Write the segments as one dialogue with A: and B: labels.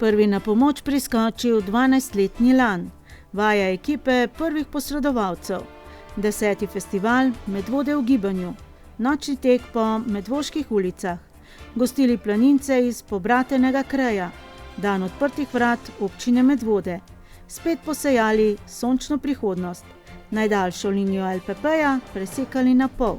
A: prvi na pomoč priskočil 12-letni Lan, vaja ekipe prvih posredovalcev, 10. festival Medvode v gibanju, nočni tek po medvoških ulicah, gostili planince iz pobratenega kraja, dan odprtih vrat občine Medvode, spet posejali sončno prihodnost, najdaljšo linijo LPP-ja presekali na pol,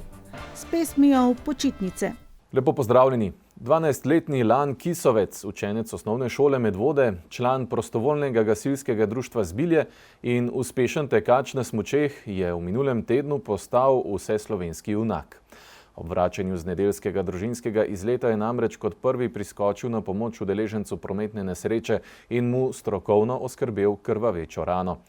A: s pesmijo v počitnice.
B: Lepo pozdravljeni. 12-letni Lan Kisovec, učenec osnovne šole Medvode, član prostovoljnega gasilskega društva Zbilje in uspešen tekač na smučeh, je v minulem tednu postal vseslovenski junak. Ob vračanju z nedeljskega družinskega izleta je namreč kot prvi priskočil na pomoč udeležencu prometne nesreče in mu strokovno oskrbel krvavečo rano.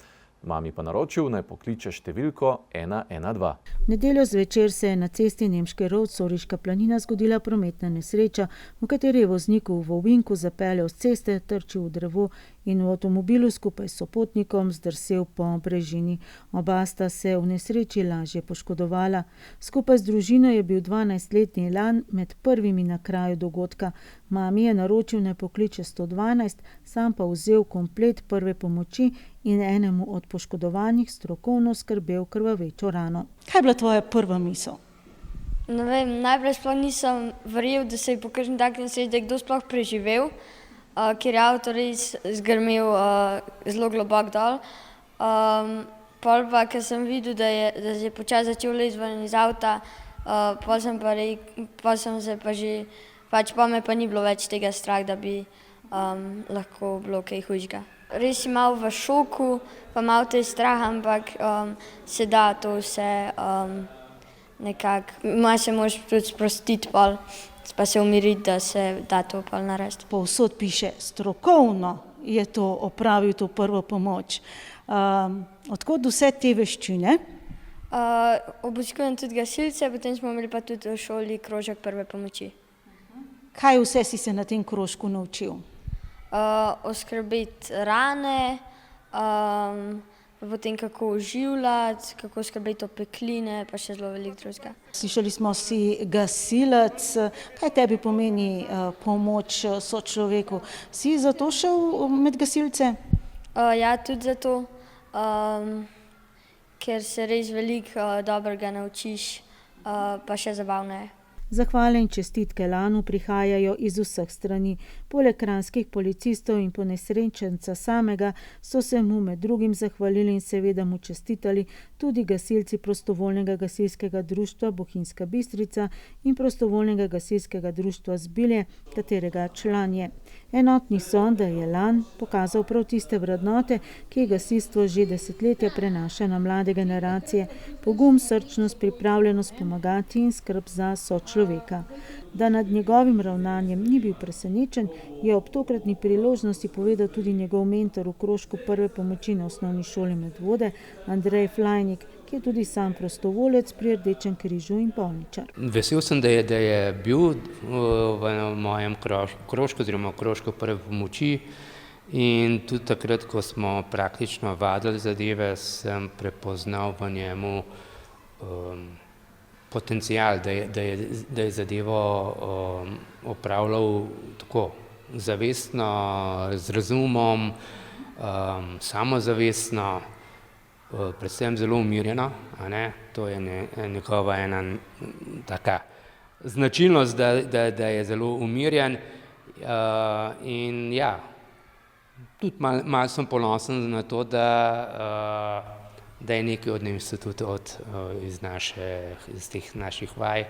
B: Mami pa naročil, naj pokliče številko 112.
A: V nedeljo zvečer se je na cesti Nemški Rod, Soriška planina, zgodila prometna nesreča, v kateri je voznik v ovinku zapeljal s ceste, trčil v drevo in v avtomobilu skupaj s sopotnikom zdrsel po brežini. Oba sta se v nesreči lažje poškodovala. Skupaj z družino je bil 12-letni Lan med prvimi na kraju dogodka. Mami je naročil, naj pokliče 112, sam pa vzel komplet prve pomoči in enemu od poškodovanih strokovno skrbel krvavečo rano. Kaj je bila tvoja prva misel?
C: Ne vem, najprej sploh nisem verjel, da se je po kakšen tak nesreči, da je kdo sploh preživel, ker je avto res zgrmel zelo globoko dol. Pol pa, ker sem videl, da je počasi začel leči ven iz avta, pa me pa ni bilo več tega strah, da bi lahko bilo kaj hujšega. Res si malo v šoku, pa malo te strah, ampak se da to vse nekako, malo se moraš tudi sprostiti pol, pa se umiriti, da se da to pol narediti.
A: Povsod piše, strokovno je to opravil, to prvo pomoč. Odkot vse te veščine?
C: Obiskujem tudi gasilce, potem smo imeli pa tudi v šoli krožek prve pomoči.
A: Kaj vse si se na tem krožku naučil?
C: Oskrbeti rane, potem kako oživljati, kako skrbeti opekline, pa še zelo veliko drugega.
A: Slišali smo, si gasilec. Kaj tebi pomeni pomoč sočloveku? Si zato šel med gasilce?
C: Ja, tudi zato, ker se res veliko dobrega naučiš, pa še zabavno je.
A: Zahvale in čestitke Lanu prihajajo iz vseh strani. Poleg kranjskih policistov in ponesrečenca samega so se mu med drugim zahvalili in seveda mu čestitali tudi gasilci prostovoljnega gasilskega društva Bohinjska Bistrica in prostovoljnega gasilskega društva Zbilje, katerega član je. Enotni so, da je Lan pokazal prav tiste vrednote, ki gasilstvo že desetletja prenaša na mlade generacije: pogum, srčnost, pripravljenost pomagati in skrb za sočloveka. Da nad njegovim ravnanjem ni bil presenečen, je ob tokratni priložnosti povedal tudi njegov mentor v krožku prve pomoči na osnovni šoli Medvode, Andrej Flajnik, ki je tudi sam prostovolec pri Rdečem križu in bolničar.
D: Vesel sem, da je bil v mojem krožku oziroma krožku prve pomoči, in tudi takrat, ko smo praktično vadili zadeve, sem prepoznal v njemu potencial, da je zadevo opravljal tako zavestno, z razumom, samozavestno, predvsem zelo umirjeno, a ne? To je njegova ena taka značilnost, da je zelo umirjen, in ja, tudi malo sem ponosen na to, da je nekaj od njih tudi iz teh naših vaj.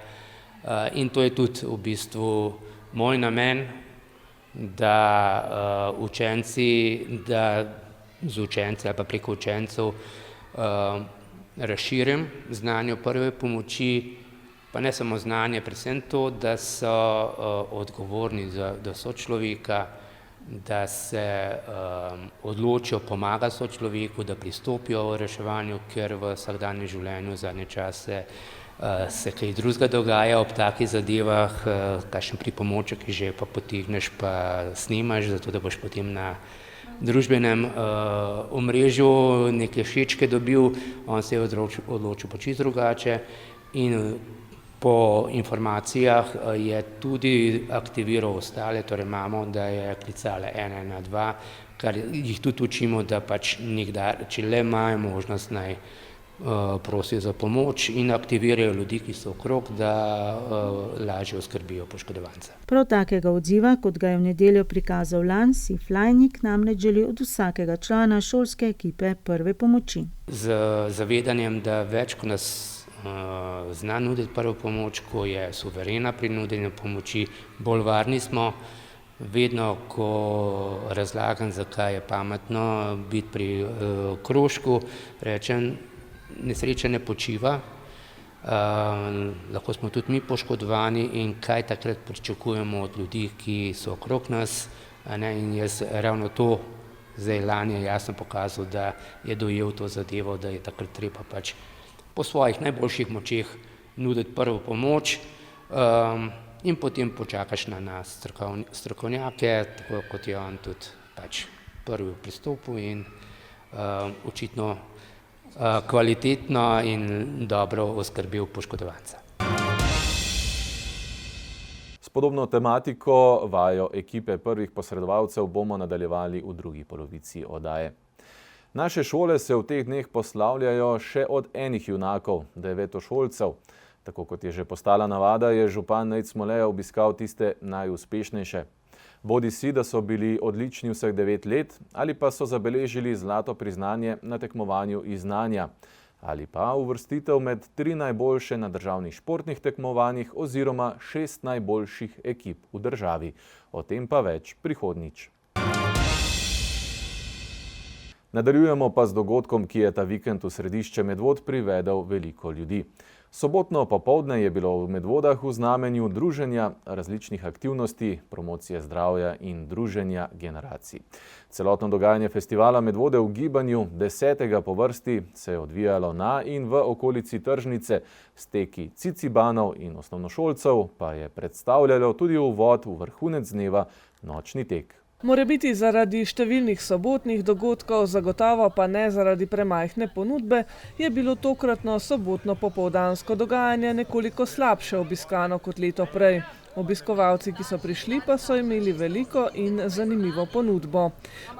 D: In to je tudi v bistvu moj namen, da z učenci ali pa preko učencev razširim znanje o prve pomoči, pa ne samo znanje, predvsem to, da so odgovorni do sočloveka, da se odločijo pomagati sočloveku, da pristopijo v reševanju, ker v vsakdanjem življenju zadnje čase se kaj drugega dogaja ob takih zadevah, kakšen pripomoček že pa potegneš pa snimaš, zato da boš potem na družbenem omrežju neke všečke dobil. On se je odločil pa čisto drugače in Po informacijah je tudi aktiviral ostale, torej imamo, da je klicala 112, kar jih tudi učimo, da pač nikdar, če le imajo možnost, naj prosijo za pomoč in aktivirajo ljudi, ki so okrog, da lažje oskrbijo poškodovanca.
A: Prav takega odziva, kot ga je v nedeljo prikazal Lan, si Flajnik namreč želi od vsakega člana šolske ekipe prve pomoči.
D: Z zavedanjem, da več, ko nas zna nuditi prvo pomoč, ko je suverena pri nudenju pomoči, bolj varni smo. Vedno, ko razlagam, zakaj je pametno biti pri krožku, rečem, nesreča ne počiva, lahko smo tudi mi poškodovani in kaj takrat pričakujemo od ljudi, ki so okrog nas. In jaz ravno to zdaj lani jasno pokazal, da je dojel to zadevo, da je takrat treba pač po svojih najboljših močeh nuditi prvo pomoč in potem počakaš na strokovnjake, tako kot je on tudi pač prvi v pristopu in očitno kvalitetno in dobro oskrbil poškodovanca.
B: S podobno tematiko vajo ekipe prvih posredovalcev bomo nadaljevali v drugi polovici oddaje. Naše šole se v teh dneh poslavljajo še od enih junakov, devetošolcev. Tako kot je že postala navada, je župan Nejc Smoleja obiskal tiste najuspešnejše. Bodisi, da so bili odlični vseh 9 let, ali pa so zabeležili zlato priznanje na tekmovanju iz znanja, ali pa uvrstitev med 3 najboljše na državnih športnih tekmovanjih oziroma 6 najboljših ekip v državi. O tem pa več prihodnjič. Nadaljujemo pa z dogodkom, ki je ta vikend v središče Medvod privedel veliko ljudi. Sobotno popoldne je bilo v Medvodah v znamenju druženja različnih aktivnosti, promocije zdravja in druženja generacij. Celotno dogajanje festivala Medvode v gibanju, 10. po vrsti, se je odvijalo na in v okolici tržnice. Steki cicibanov in osnovnošolcev pa je predstavljalo tudi uvod v vrhunec dneva nočni tek.
E: Morebiti zaradi številnih sobotnih dogodkov, zagotovo pa ne zaradi premajhne ponudbe, je bilo tokratno sobotno popoldansko dogajanje nekoliko slabše obiskano kot leto prej. Obiskovalci, ki so prišli, pa so imeli veliko in zanimivo ponudbo.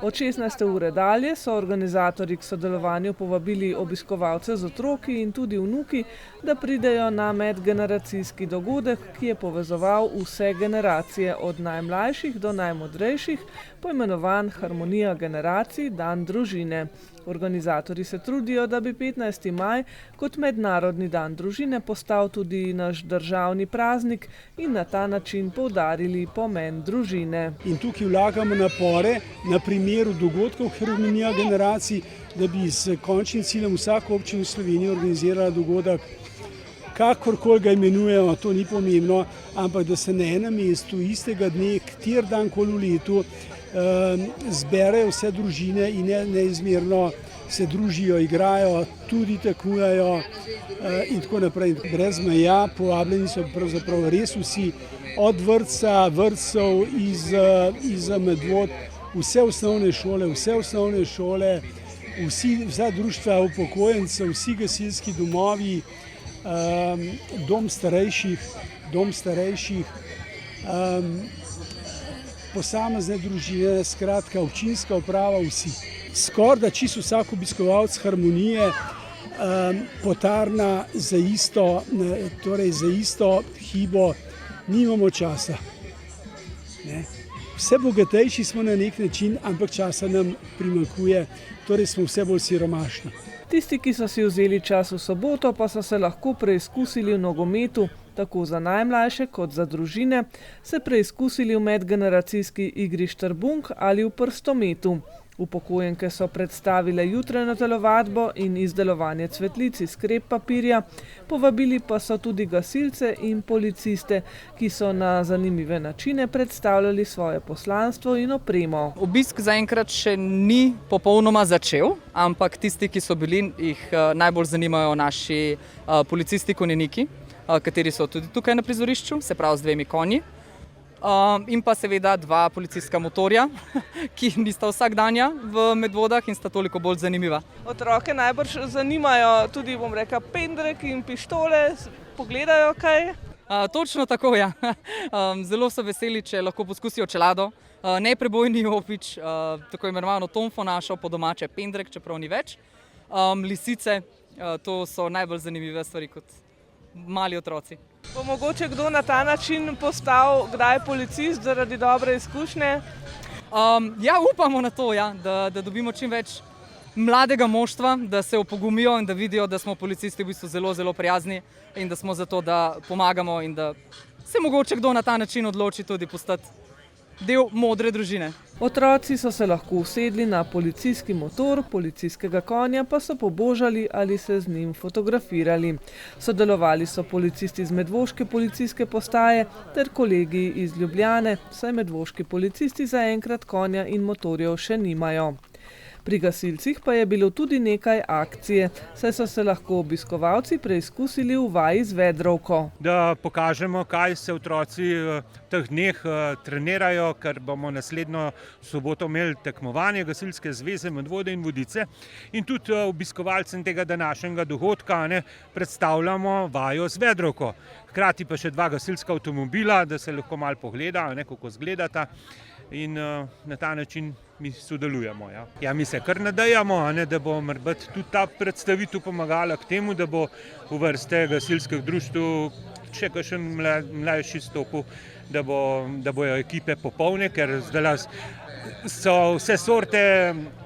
E: Od 16. ure dalje so organizatorji k sodelovanju povabili obiskovalce z otroki in tudi vnuki, da pridejo na medgeneracijski dogodek, ki je povezoval vse generacije, od najmlajših do najmodrejših, poimenovan Harmonija generacij, dan družine. Organizatorji se trudijo, da bi 15. maj kot mednarodni dan družine postal tudi naš državni praznik in na ta način poudarili pomen družine.
F: In tukaj vlagamo napore na primeru dogodkov Harmonija generacij, da bi s končnim ciljem vsaka občina v Sloveniji organizirala dogodek, kakorkoli ga imenujemo, to ni pomembno, ampak da se na enem mestu istega dne, kater dan koli v letu, zberejo vse družine in neizmerno se družijo, igrajo, tudi tekmujejo in tako naprej. Brez meja, povabljeni so pravzaprav res vsi, od vrtcev iz Medvod, vse osnovne šole, vsa društva upokojencev, vsi gasilski domovi, dom starejših, posamezne družine, skratka občinska uprava, vsi. Skoraj čisto vsak obiskovalec Harmonije potarna za isto hibo, nimamo časa. Vse bogatejši smo na nek način, ampak časa nam primanjkuje, torej smo vse bolj siromašni.
E: Tisti, ki so si vzeli čas v soboto, pa so se lahko preizkusili v nogometu, tako za najmlajše kot za družine, se preizkusili v medgeneracijski igri štrbunk ali v prstometu. Upokojenke so predstavile jutranjo telovadbo in izdelovanje cvetlic iz krep papirja, povabili pa so tudi gasilce in policiste, ki so na zanimive načine predstavljali svoje poslanstvo in opremo.
G: Obisk zaenkrat še ni popolnoma začel, ampak tisti, ki so bili, jih najbolj zanimajo naši policisti konjeniki, kateri so tudi tukaj na prizorišču, se pravi z 2 konji. In pa seveda 2 policijska motorja, ki nista vsakdanja v Medvodah in sta toliko bolj zanimiva.
E: Otroke najbrž zanimajo tudi, pendreki in pištole, pogledajo kaj?
G: Točno tako, ja. Zelo so veseli, če lahko poskusijo čelado. Neprebojni jopič, tako imenovano tonfo našo, po domače pendrek, čeprav ni več. Lisice, to so najbolj zanimive stvari kot mali otroci.
E: Bo mogoče kdo na ta način postal kdaj policist zaradi dobre izkušnje?
G: Ja, upamo na to, ja, da dobimo čim več mladega moštva, da se opogumijo in da vidijo, da smo policisti v bistvu zelo, zelo prijazni in da smo zato, da pomagamo in da se mogoče kdo na ta način odloči tudi postati del modre družine.
E: Otroci so se lahko usedli na policijski motor, policijskega konja pa so pobožali ali se z njim fotografirali. Sodelovali so policisti z medvoške policijske postaje ter kolegi iz Ljubljane, saj medvoški policisti zaenkrat konja in motorjev še nimajo. Pri gasilcih pa je bilo tudi nekaj akcije, saj so se lahko obiskovalci preizkusili v vaji z vedrovko.
H: Da pokažemo, kaj se otroci v teh dneh trenirajo, ker bomo naslednjo soboto imeli tekmovanje Gasilske zveze Medvode in Vodice in tudi obiskovalcem tega današnjega dogodka predstavljamo vajo z vedrovko. Hkrati pa še 2 gasilska avtomobila, da se lahko malo pogleda, kako izgledata. In na ta način mi sodelujemo. Ja, mi se kar nadejamo, da bo morebiti tudi ta predstavitev pomagala k temu, da bo v vrste gasilskih društev še kakšen mlajši stopil, da bojo ekipe popolne, ker zdaj so vse sorte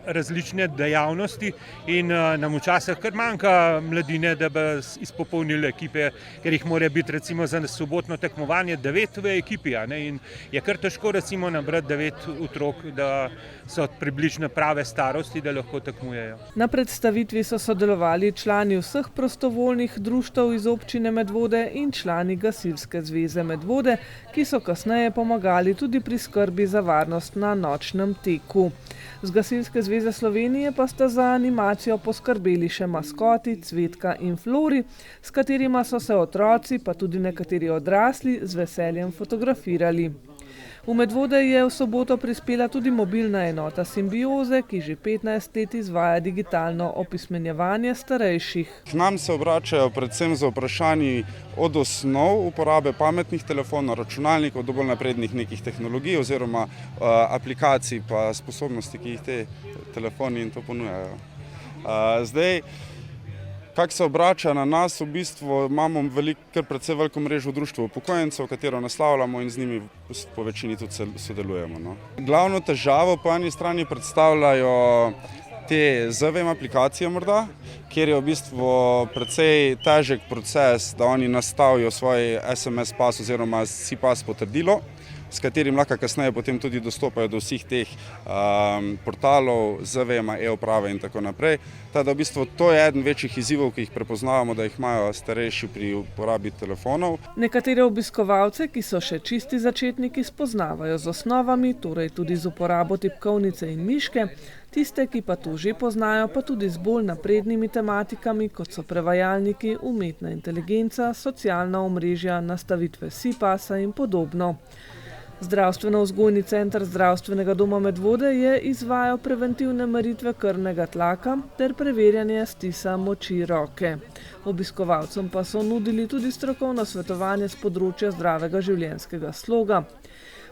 H: različne dejavnosti in nam včasih kar manjka mladine, da bi izpopolnili ekipe, ker jih mora biti recimo za sobotno tekmovanje 9 v ekipi, in je kar težko recimo nabrati 9 otrok, da so približno prave starosti, da lahko tekmujejo.
E: Na predstavitvi so sodelovali člani vseh prostovoljnih društev iz občine Medvode in člani Gasilske zveze Medvode, ki so kasneje pomagali tudi pri skrbi za varnost na nočnem teku. Z Gasilske zveze Slovenije pa sta za animacijo poskrbeli še maskoti Cvetka in Flori, s katerima so se otroci, pa tudi nekateri odrasli, z veseljem fotografirali. V Medvode je v soboto prispela tudi mobilna enota Simbioze, ki že 15 let izvaja digitalno opismenjevanje starejših.
I: K nam se obračajo predvsem za vprašanji od osnov uporabe pametnih telefonov, računalnikov do bolj naprednih nekih tehnologij oziroma aplikacij pa sposobnosti, ki jih te telefoni in to ponujajo. Zdaj, kako se obrača na nas, v bistvu imamo kar precej veliko mrežo društva upokojencev, katero naslavljamo in z njimi po večini tudi sodelujemo. Glavno težavo po eni strani predstavljajo te ZVM aplikacije morda, kjer je v bistvu precej težek proces, da oni nastavijo svoj SMS pas oziroma SIPAS potrdilo, s katerim lahko kasneje potem tudi dostopajo do vseh teh portalov, ZVM-a, e-uprave in tako naprej. Tako da v bistvu to je eden večjih izzivov, ki jih prepoznavamo, da jih imajo starejši pri uporabi telefonov.
E: Nekatere obiskovalce, ki so še čisti začetniki, spoznavajo z osnovami, torej tudi z uporabo tipkovnice in miške, tiste, ki pa to že poznajo, pa tudi z bolj naprednimi tematikami, kot so prevajalniki, umetna inteligenca, socialna omrežja, nastavitve SIPAS-a in podobno. Zdravstveno-vzgojni center Zdravstvenega doma Medvode je izvajal preventivne meritve krvnega tlaka ter preverjanje stisa moči roke. Obiskovalcem pa so nudili tudi strokovno svetovanje z področja zdravega življenjskega sloga.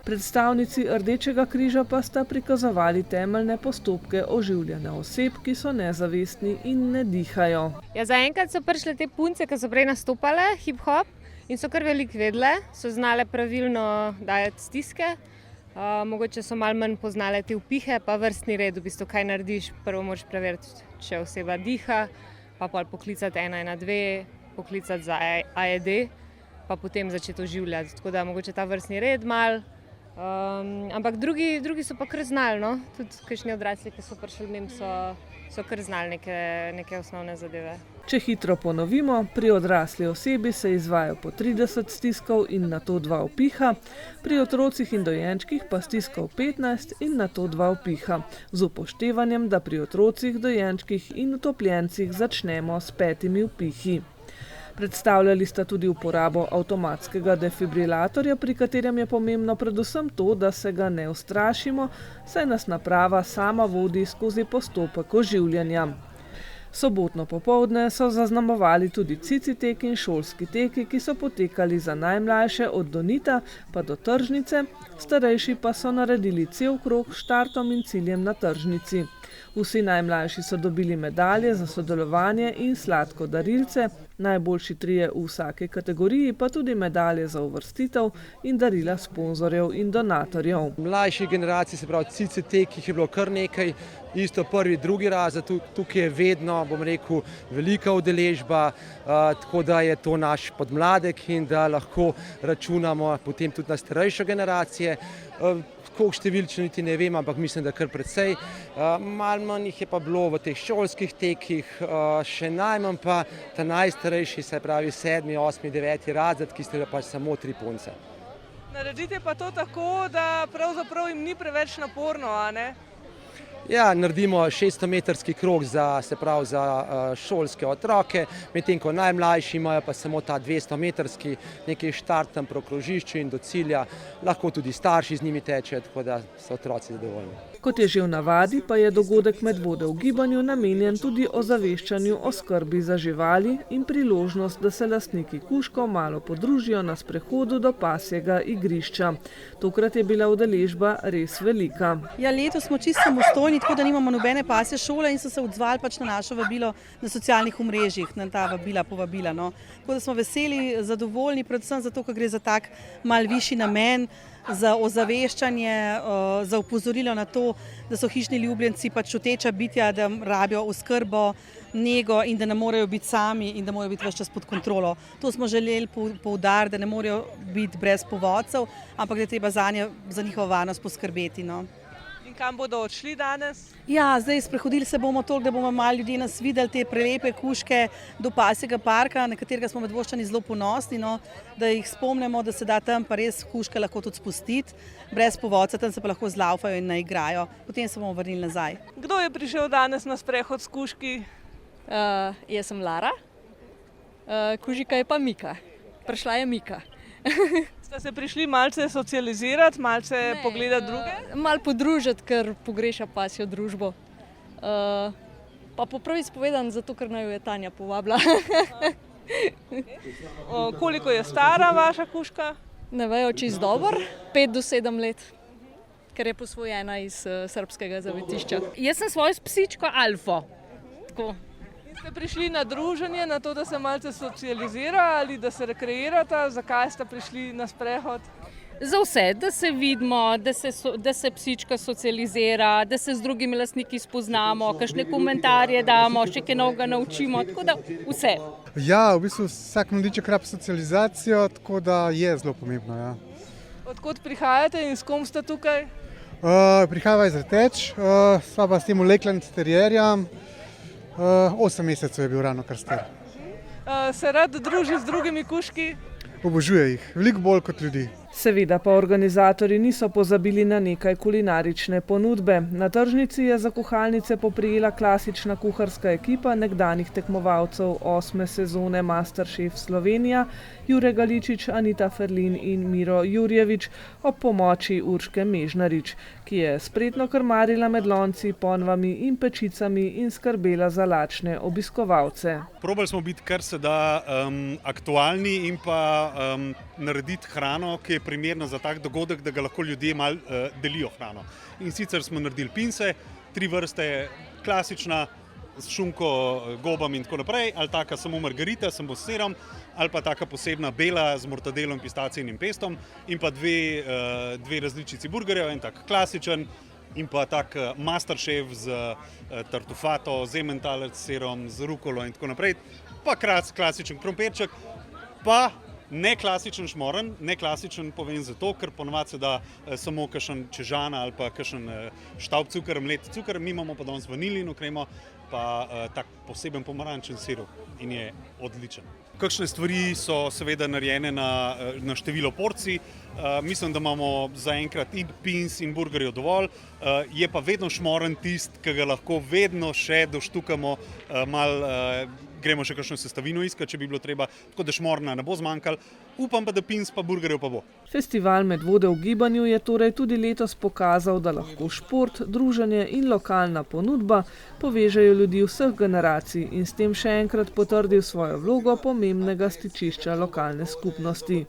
E: Predstavnici Rdečega križa pa sta prikazovali temeljne postopke oživljanja oseb, ki so nezavestni in ne dihajo.
J: Ja, zaenkrat so prišle te punce, ki so prej nastopale hip-hop, in so kar veliko vedle, so znale pravilno dajati stiske, mogoče so malo manj poznale te vpihe, pa vrstni red, v bistvu kaj narediš, prvo moraš preveriti, če oseba diha, pa poklicati 112, poklicati za AED, pa potem začeti oživljati, tako da mogoče ta vrstni red malo, ampak drugi so pa kar znali, no? Tudi kakšni odrasli, ki so prišli, so kar znali neke osnovne zadeve.
E: Če hitro ponovimo, pri odrasli osebi se izvaja po 30 stiskov in nato 2 vpiha, pri otrocih in dojenčkih pa stiskov 15 in nato 2 vpiha, z upoštevanjem, da pri otrocih, dojenčkih in utopljencih začnemo s 5 vpihi. Predstavljali sta tudi uporabo avtomatskega defibrilatorja, pri katerem je pomembno predvsem to, da se ga ne ustrašimo, saj nas naprava sama vodi skozi postopek oživljanja. Sobotno popoldne so zaznamovali tudi cici teki in šolski teki, ki so potekali za najmlajše od Donita pa do tržnice, starejši pa so naredili cel krog s štartom in ciljem na tržnici. Vsi najmlajši so dobili medalje za sodelovanje in sladko darilce, najboljši 3 v vsaki kategoriji pa tudi medalje za uvrstitev in darila sponzorjev in donatorjev.
K: Mlajši generaciji, se pravi cici tek, jih je bilo kar nekaj, isto prvi, drugi razred, tukaj je vedno, bom rekel, velika udeležba, tako da je to naš podmladek in da lahko računamo potem tudi na starejše generacije. Koliko številčno niti ne vem, ampak mislim, da kar precej. Malo manj jih je pa bilo v teh šolskih tekih, še najmanj pa ta najstarejši, se pravi 7., 8., 9. razred, ki ste pa samo 3 punce.
E: Naredite pa to tako, da pravzaprav jim ni preveč naporno, a ne?
K: Ja, naredimo 600-metrski krog za šolske otroke, medtem ko najmlajši imajo pa samo ta 200-metrski, nekaj štartem prokrožišču in do cilja, lahko tudi starši z njimi tečejo, tako da so otroci zadovoljni.
E: Kot je že v navadi, pa je dogodek Medvode v gibanju namenjen tudi ozaveščanju o skrbi za živali in priložnost, da se lastniki kužkov malo podružijo na sprehodu do pasjega igrišča. Tokrat je bila udeležba res velika.
L: Ja, letos smo čisto samostojni, tako da nimamo nobene pasje šole in so se odzvali pač na našo vabilo na socialnih omrežjih, na ta povabila. No. Tako da smo veseli, zadovoljni, predvsem zato, ker gre za tak mal višji namen, za ozaveščanje, za opozorilo na to, da so hišni ljubljenci pač čuteča bitja, da rabijo oskrbo, nego in da ne morejo biti sami in da morajo biti ves čas pod kontrolo. To smo želeli poudariti, da ne morejo biti brez povodcev, ampak da je treba za njihovo varnost poskrbeti. No.
E: In kam bodo odšli danes?
L: Ja, zdaj sprehodili se bomo toliko, da bomo malo ljudi nas videli, te prelepe kužke do pasjega parka, na katerega smo Medvoščani zelo ponosni, no, da jih spomnimo, da se da tam pa res kužke lahko tudi spustiti, brez povodca, tam se pa lahko zlaufajo in naigrajo. Potem se bomo vrnili nazaj.
E: Kdo je prišel danes na sprehod s kužki?
M: Jaz sem Lara, kužika je pa Mika. Prišla je Mika.
E: Ste se prišli malce socializirati, malce pogledati druge?
M: Malo podružiti, ker pogreša pasjo družbo. Pa po pravi spovedan, zato ker naj jo je Tanja povabila.
E: Koliko je stara vaša kužka?
M: Ne vejo čisto dobro, 5 do 7 let, ker je posvojena iz srbskega zavetišča.
N: Jaz sem svojo psičko Alfo. Tako.
E: Ste prišli na druženje, na to, da se malce socializira ali da se rekreirata? Zakaj ste prišli na sprehod?
N: Za vse, da se vidimo, da se psička socializira, da se z drugimi lastniki spoznamo, kakšne komentarje damo, še kaj novega naučimo, tako da vse.
O: Ja, v bistvu vsak mladiček rabi socializacijo, tako da je zelo pomembno. Ja.
E: Odkot prihajate in s kom ste tukaj?
O: Prihajava iz Reteč, sva pa s tem Lakeland terierjem. 8 mesecev je bil ravno kar star.
E: Se rad druži z drugimi kužki?
O: Obožuje jih, veliko bolj kot ljudi.
E: Seveda pa organizatorji niso pozabili na nekaj kulinarične ponudbe. Na tržnici je za kuhalnice poprijela klasična kuharska ekipa nekdanjih tekmovalcev 8. sezone Masterchef Slovenija, Jure Galičič, Anita Ferlin in Miro Jurjevič ob pomoči Urške Mežnarič, ki je spretno krmarila med lonci, ponvami in pečicami in skrbela za lačne obiskovalce.
P: Probali smo biti kar se da aktualni in pa narediti hrano, ki je primerna za tak dogodek, da ga lahko ljudje malo delijo hrano. In sicer smo naredili pince, 3 vrste, klasična, s šunko, gobami in tako naprej, ali taka samo margarita, samo s sirom, ali pa taka posebna bela z mortadelom, pistacijnim pestom in pa dve različici burgerjev, en tak klasičen in pa tak Masterchef z tartufato, z emmentaler s sirom, z rukolo in tako naprej, pa klasičen krompirček, pa ne klasičen šmoren, ne klasičen povem zato, ker ponovadi se da samo kakšen čežan ali pa kakšen štavb cukr, mlet cukr, mi imamo pa danes vanilino kremo, pa tak poseben pomarančen sirup in je odličen. Kakšne stvari so seveda narejene na število porcij, mislim, da imamo zaenkrat in pins in burgerjev dovolj, je pa vedno šmoren tist, ki ga lahko vedno še doštukamo, gremo še kakšno sestavino iskati, če bi bilo treba, tako da šmorna ne bo zmanjkalo. upam pa, da pins pa burgerjev pa bo.
E: Festival Medvode v gibanju je torej tudi letos pokazal, da lahko šport, druženje in lokalna ponudba povežejo ljudi vseh generacij in s tem še enkrat potrdil svojo vlogo pomembnega stičišča lokalne skupnosti.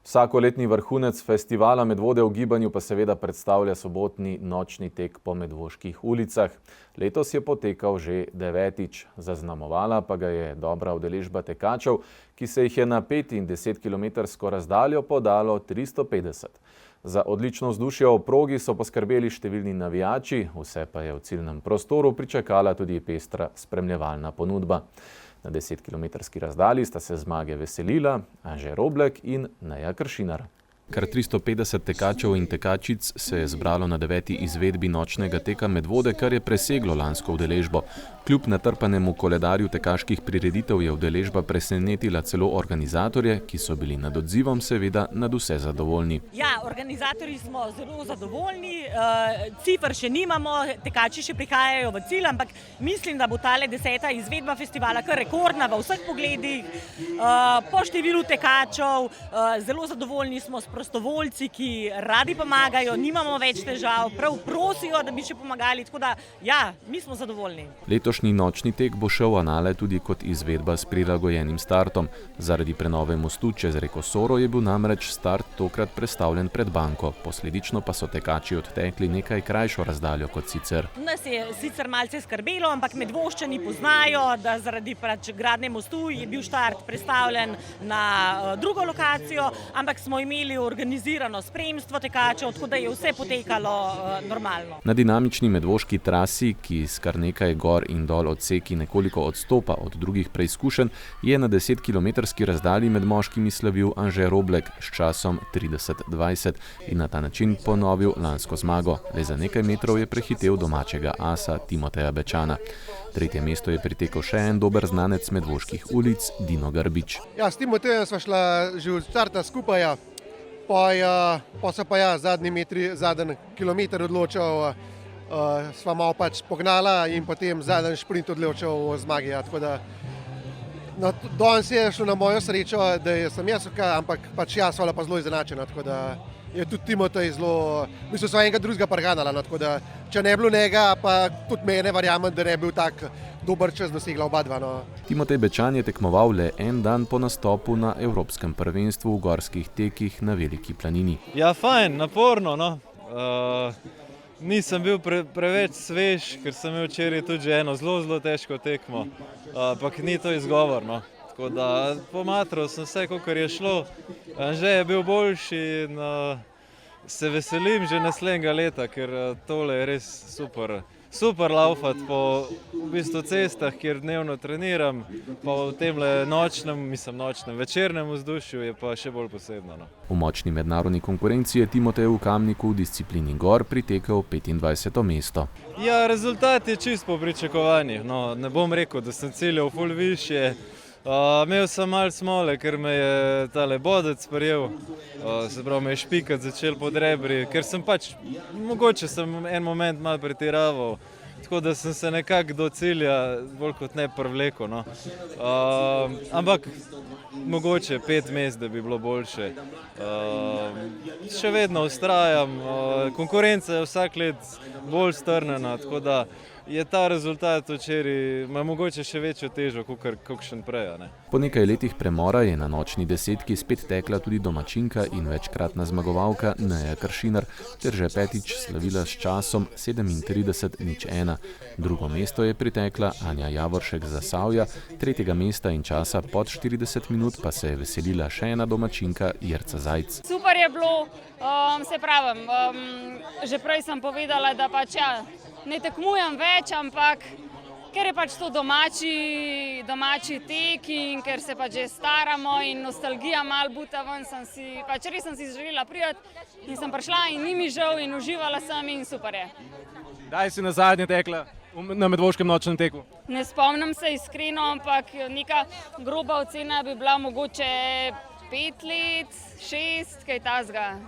B: Vsakoletni vrhunec festivala Medvode v gibanju pa seveda predstavlja sobotni nočni tek po medvoških ulicah. Letos je potekal že 9. Zaznamovala pa ga je dobra udeležba tekačev, ki se jih je na 5 in 10-kilometrsko razdaljo podalo 350. Za odlično vzdušje ob progi so poskrbeli številni navijači, vse pa je v ciljnem prostoru pričakala tudi pestra spremljevalna ponudba. Na 10-kilometrski razdalji sta se zmage veselila Anže Roblek in Neja Kršinar. Kar 350 tekačev in tekačic se je zbralo na 9. izvedbi nočnega teka Medvode, kar je preseglo lansko udeležbo. Kljub natrpanemu koledarju tekaških prireditev je udeležba presenetila celo organizatorje, ki so bili nad odzivom seveda nad vse zadovoljni.
Q: Ja, organizatorji smo zelo zadovoljni, cifer še nimamo, tekači še prihajajo v cilj, ampak mislim, da bo tale 10. izvedba festivala kar rekordna v vseh pogledih, po številu tekačev, zelo zadovoljni smo s prostovoljci, ki radi pomagajo, nimamo več težav, prav prosijo, da bi še pomagali, tako da ja, mi smo zadovoljni.
B: Letošnji nočni tek bo šel v anale tudi kot izvedba s prilagojenim startom. Zaradi prenove mostu čez reko Soro je bil namreč start tokrat prestavljen pred banko, posledično pa so tekači odtekli nekaj krajšo razdaljo kot sicer.
Q: Nas je sicer malce skrbelo, ampak Medvoščani poznajo, da zaradi gradnje mostu je bil štart prestavljen na drugo lokacijo, ampak smo imeli organizirano spremstvo tekačev, tako da je vse potekalo normalno.
B: Na dinamični medvoški trasi, ki s kar nekaj gor in dol odseki nekoliko odstopa od drugih preizkušenj, je na 10-kilometrski razdalji med moškimi slavil Anže Roblek s časom 30:20 in na ta način ponovil lansko zmago. Le za nekaj metrov je prehitel domačega asa Timoteja Bečana. Tretje mesto je pritekel še en dober znanec medvoških ulic, Dino Garbič.
R: Ja, s Timotejem sva šla že od starta skupaj. Pa se pa zadnji kilometer odločil, sva malo pač pognala in potem zadnji šprint odločil o zmagi. Tako da danes je šlo na mojo srečo, da sem jaz, ampak pač jaz sva pa zelo izenačena, tako da je tudi Timotej zelo, mislim, sva enega drugega parganala, tako da če ne bilo njega, pa tudi mene verjamem, da ne bil tak dober čas dosegla oba dva.
B: Timotej Bečan je tekmoval le en dan po nastopu na Evropskem prvenstvu v gorskih tekih na Veliki planini.
S: Ja, fajn, naporno, no. Nisem bil preveč svež, ker sem imel včeraj tudi eno zelo težko tekmo, ampak ni to izgovor, no. Tako da pomatral sem vse, kakor je šlo. Anže je bil boljši in se veselim že naslednjega leta, ker tole je res super laufati po v bistvu cestah, kjer dnevno treniram, pa v temle večernem vzdušju je pa še bolj posebno. No.
B: V močni mednarodni konkurenci je Timotej v Kamniku v disciplini gor pritekel 25. mesto.
S: Ja, rezultat je čist po pričakovanjih. No, ne bom rekel, da sem ciljal ful višje. Imel sem malo smole, ker me je tale bodec prijel, se pravi me je špikat začel pod rebri, ker sem pač, mogoče sem en moment malo pretiraval, tako da sem se nekako do cilja bolj kot ne privlekel. No. Ampak mogoče 5 mest, da bi bilo boljše. Še vedno vztrajam, konkurenca je vsak let bolj strnjena, tako da je ta rezultat včeraj ima mogoče še večjo težo, kakšen prej. Ne?
B: Po nekaj letih premora je na nočni desetki spet tekla tudi domačinka in večkratna zmagovalka Neja Kršinar, ter že 5. slavila s časom 37:01. Drugo mesto je pritekla Anja Javoršek z Zasavja, 3. mesta in časa pod 40 minut pa se je veselila še ena domačinka Jerca Zajc.
N: Super je bilo, se pravim, že prej sem povedala, da pač ne tekmujem več, ampak ker je pač to domači tek in ker se pač že staramo in nostalgija malo buta ven, res sem si želela priti in sem prišla in ni mi žal in uživala sem in super je.
T: Kdaj si nazadnje tekla na medvoškem nočnem teku?
N: Ne spomnim se iskreno, ampak neka groba ocena bi bila mogoče 5 let, 6, kaj tazga.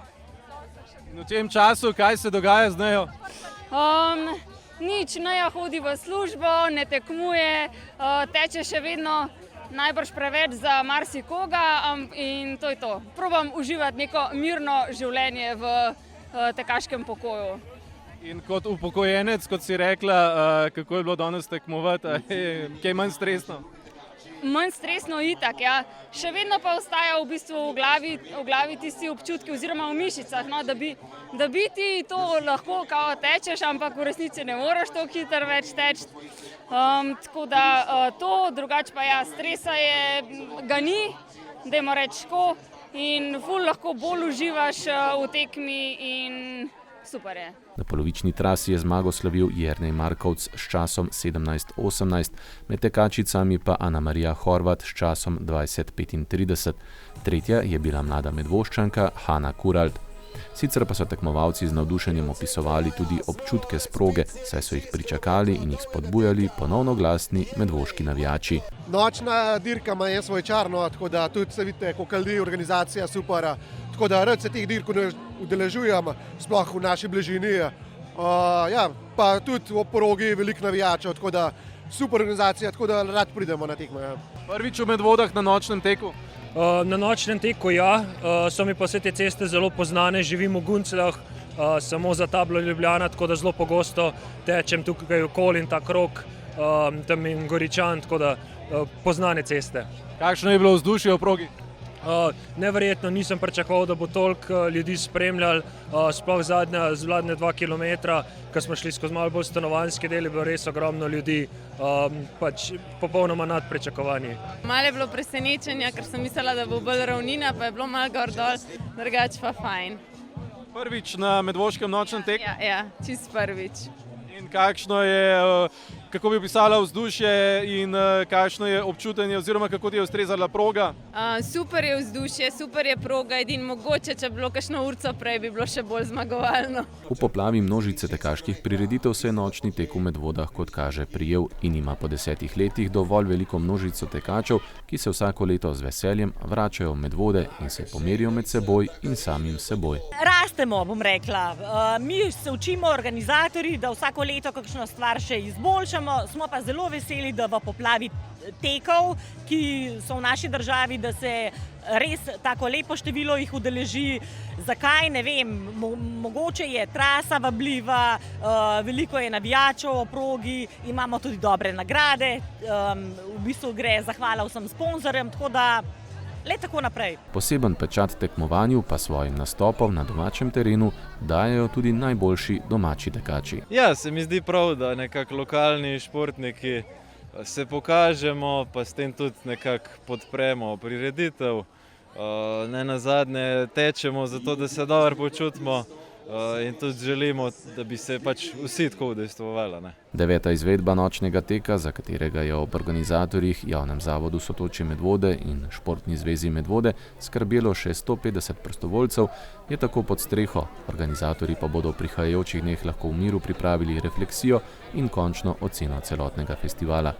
T: In v tem času, kaj se dogaja z Nejo?
N: Nič, Neja hodi v službo, ne tekmuje, teče še vedno najbrž preveč za marsikoga in to je to. Probam uživati neko mirno življenje v tekaškem pokoju.
T: In kot upokojenec, kot si rekla, kako je bilo danes tekmovati, kaj manj stresno?
N: Manj stresno itak, ja. Še vedno pa ostaja v bistvu v glavi tisti občutki oziroma v mišicah, no, da bi ti to lahko kao tečeš, ampak v resnici ne moreš toliko hitro več teči. Tako da to, drugače pa ja, stresa ga ni, dajmo reči tako, in ful lahko bolj uživaš v tekmi in super je.
B: Na polovični trasi je zmago slavil Jernej Markovc s časom 17:18, med tekačicami pa Anamarija Horvat s časom 20:35. Tretja je bila mlada Medvoščanka Hana Kuralt. Sicer pa so tekmovalci z navdušenjem opisovali tudi občutke s proge, saj so jih pričakali in jih spodbujali ponovno glasni medvoški navijači.
R: Nočna dirka ima svoj čar, tako da tudi se vidite, kako ljudi, organizacija super. Tako da rad se teh dirk udeležujem, sploh v naši bližini. Pa tudi v progi veliko navijačev, tako da super organizacija, tako da rad pridemo na tekme.
T: Prvič v Medvodah na nočnem teku?
U: Na nočnem teku ja, so mi pa vse te ceste zelo poznane, živim v Guncljah, samo za tablo Ljubljana, tako da zelo pogosto tečem tukaj okoli in ta krog, tam in Goričan, tako da poznane ceste.
T: Kakšno je bilo vzdušje v progi?
U: Neverjetno, nisem pričakoval, da bo toliko ljudi spremljali, sploh zadnje 2 kilometra, ko smo šli skozi malo bolj stanovanjski del, je bilo res ogromno ljudi, pač popolnoma nad pričakovanji.
V: Malo je bilo presenečenja, ker sem mislila, da bo bolj ravnina, pa je bilo malo gor dol, drugače pa fajn.
T: Prvič na medvoškem nočnem teku?
V: Ja, čist prvič.
T: In kakšno je, kako bi opisala vzdušje in kakšno je občutenje oziroma kako ti je ustrezala proga?
V: Super je vzdušje, super je proga, edin mogoče, če bi bilo kakšno urco prej, bi bilo še bolj zmagovalno.
B: V poplavi množice tekaških prireditev se je nočni tek v Medvodah, kot kaže, prijel in ima po 10 letih dovolj veliko množico tekačev, ki se vsako leto z veseljem vračajo v Medvode in se pomerijo med seboj in samim seboj.
Q: Rastemo, bom rekla. Mi se učimo organizatorji, da vsako leto kakšno stvar še izboljšamo, smo pa zelo veseli, da v poplavi tekov, ki so v naši državi, da se res tako lepo število jih udeleži. Zakaj, ne vem, mogoče je trasa vabljiva, veliko je navijačev v progi, imamo tudi dobre nagrade, v bistvu gre zahvala vsem sponzorjem, tako da le tako naprej.
B: Poseben pečat tekmovanju pa svojim nastopom na domačem terenu dajejo tudi najboljši domači tekači.
S: Ja, se mi zdi prav, da nekako lokalni športniki se pokažemo, pa s tem tudi nekako podpremo prireditev. Ne nazadnje tečemo zato, da se dobro počutimo in tudi želimo, da bi se pač vsi tako udejstvovali.
B: 9. izvedba nočnega teka, za katerega je ob organizatorjih Javnem zavodu Sotočje Medvode in Športni zvezi Medvode skrbelo še 150 prostovoljcev, je tako pod streho. Organizatorji pa bodo v prihajajočih dneh lahko v miru pripravili refleksijo in končno oceno celotnega festivala.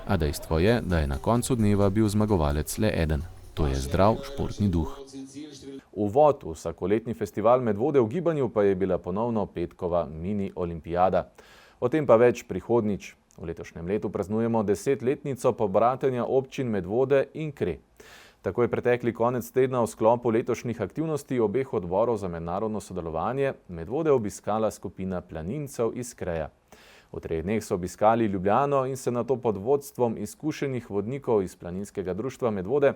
B: A dejstvo je, da je na koncu dneva bil zmagovalec le eden. To je zdrav športni duh. Uvod v vsakoletni festival Medvode v gibanju pa je bila ponovno petkova mini olimpijada. O tem pa več prihodnjič. V letošnjem letu praznujemo 10-letnico pobratenja občin Medvode in Kre. Tako je pretekli konec tedna v sklopu letošnjih aktivnosti obeh odborov za mednarodno sodelovanje Medvode obiskala skupina planincev iz Kreja. V 3 dneh so obiskali Ljubljano in se nato pod vodstvom izkušenih vodnikov iz Planinskega društva Medvode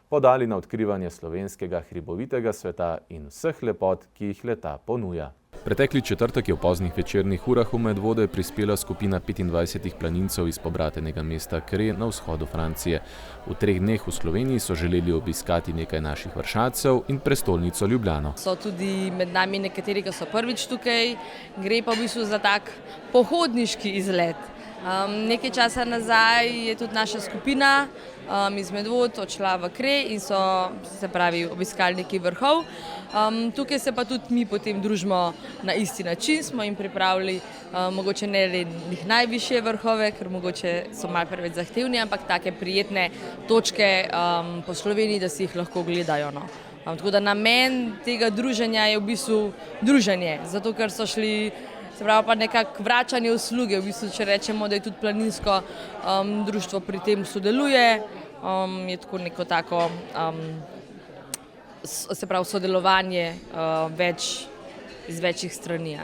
B: podali na odkrivanje slovenskega hribovitega sveta in vseh lepot, ki jih le-ta ponuja. Pretekli četrtek je v poznih večernih urah v Medvode prispela skupina 25 planincev iz pobratenega mesta Kre na vzhodu Francije. V 3 dneh v Sloveniji so želeli obiskati nekaj naših vršacev in prestolnico Ljubljano.
W: So tudi med nami nekateri, ki so prvič tukaj, gre pa v bistvu za tak pohodniški izlet. Nekaj časa nazaj je tudi naša skupina iz Medvod odšla v Kre in so, se pravi, obiskali nekaj vrhov. Tukaj se pa tudi mi potem družimo na isti način, smo jim pripravili mogoče ne le najvišje vrhove, ker mogoče so malo preveč zahtevni, ampak take prijetne točke po Sloveniji, da si jih lahko gledajo. Tako da namen tega druženja je v bistvu druženje, zato ker so šli, se pravi pa nekako vračanje usluge, v bistvu, če rečemo, da je tudi planinsko društvo pri tem sodeluje, je tako neko tako, se pravi, sodelovanje iz večjih strani.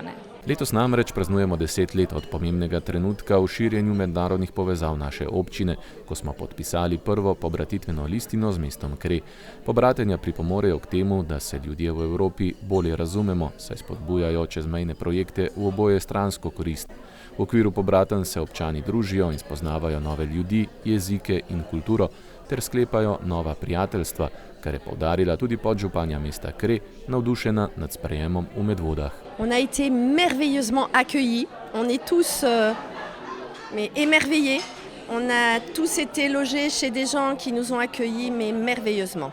B: Letos namreč praznujemo 10 let od pomembnega trenutka v širjenju mednarodnih povezav naše občine, ko smo podpisali prvo pobratitveno listino z mestom Kre. Pobratenja pripomorejo k temu, da se ljudje v Evropi bolje razumemo, saj spodbujajo čezmejne projekte v oboje stransko korist. V okviru pobratenj se občani družijo in spoznavajo nove ljudi, jezike in kulturo ter sklepajo nova prijateljstva, kar je poudarila tudi podžupanja mesta Kre, navdušena nad sprejemom v Medvodah.
A: On a été merveilleusement accueillis, on est tous émerveillés, on a tous été logés chez des gens qui nous ont accueillis mais merveilleusement.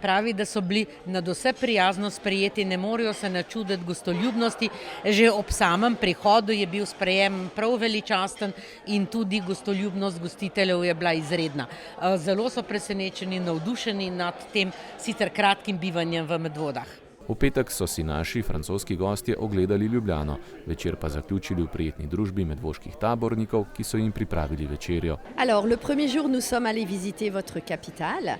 C: Pravi, da so bili nadvse prijazno sprejeti, ne morejo se načuditi gostoljubnosti. Že ob samem prihodu je bil sprejem prav veličasten in tudi gostoljubnost gostiteljev je bila izredna. Zelo so presenečeni, navdušeni nad tem sicer kratkim bivanjem v Medvodah.
B: V petek so si naši francoski gostje ogledali Ljubljano, večer pa zaključili v prijetni družbi medvoških tabornikov, ki so jim pripravili večerjo.
A: Alors, le premier jour, nous sommes allés visiter votre capitale.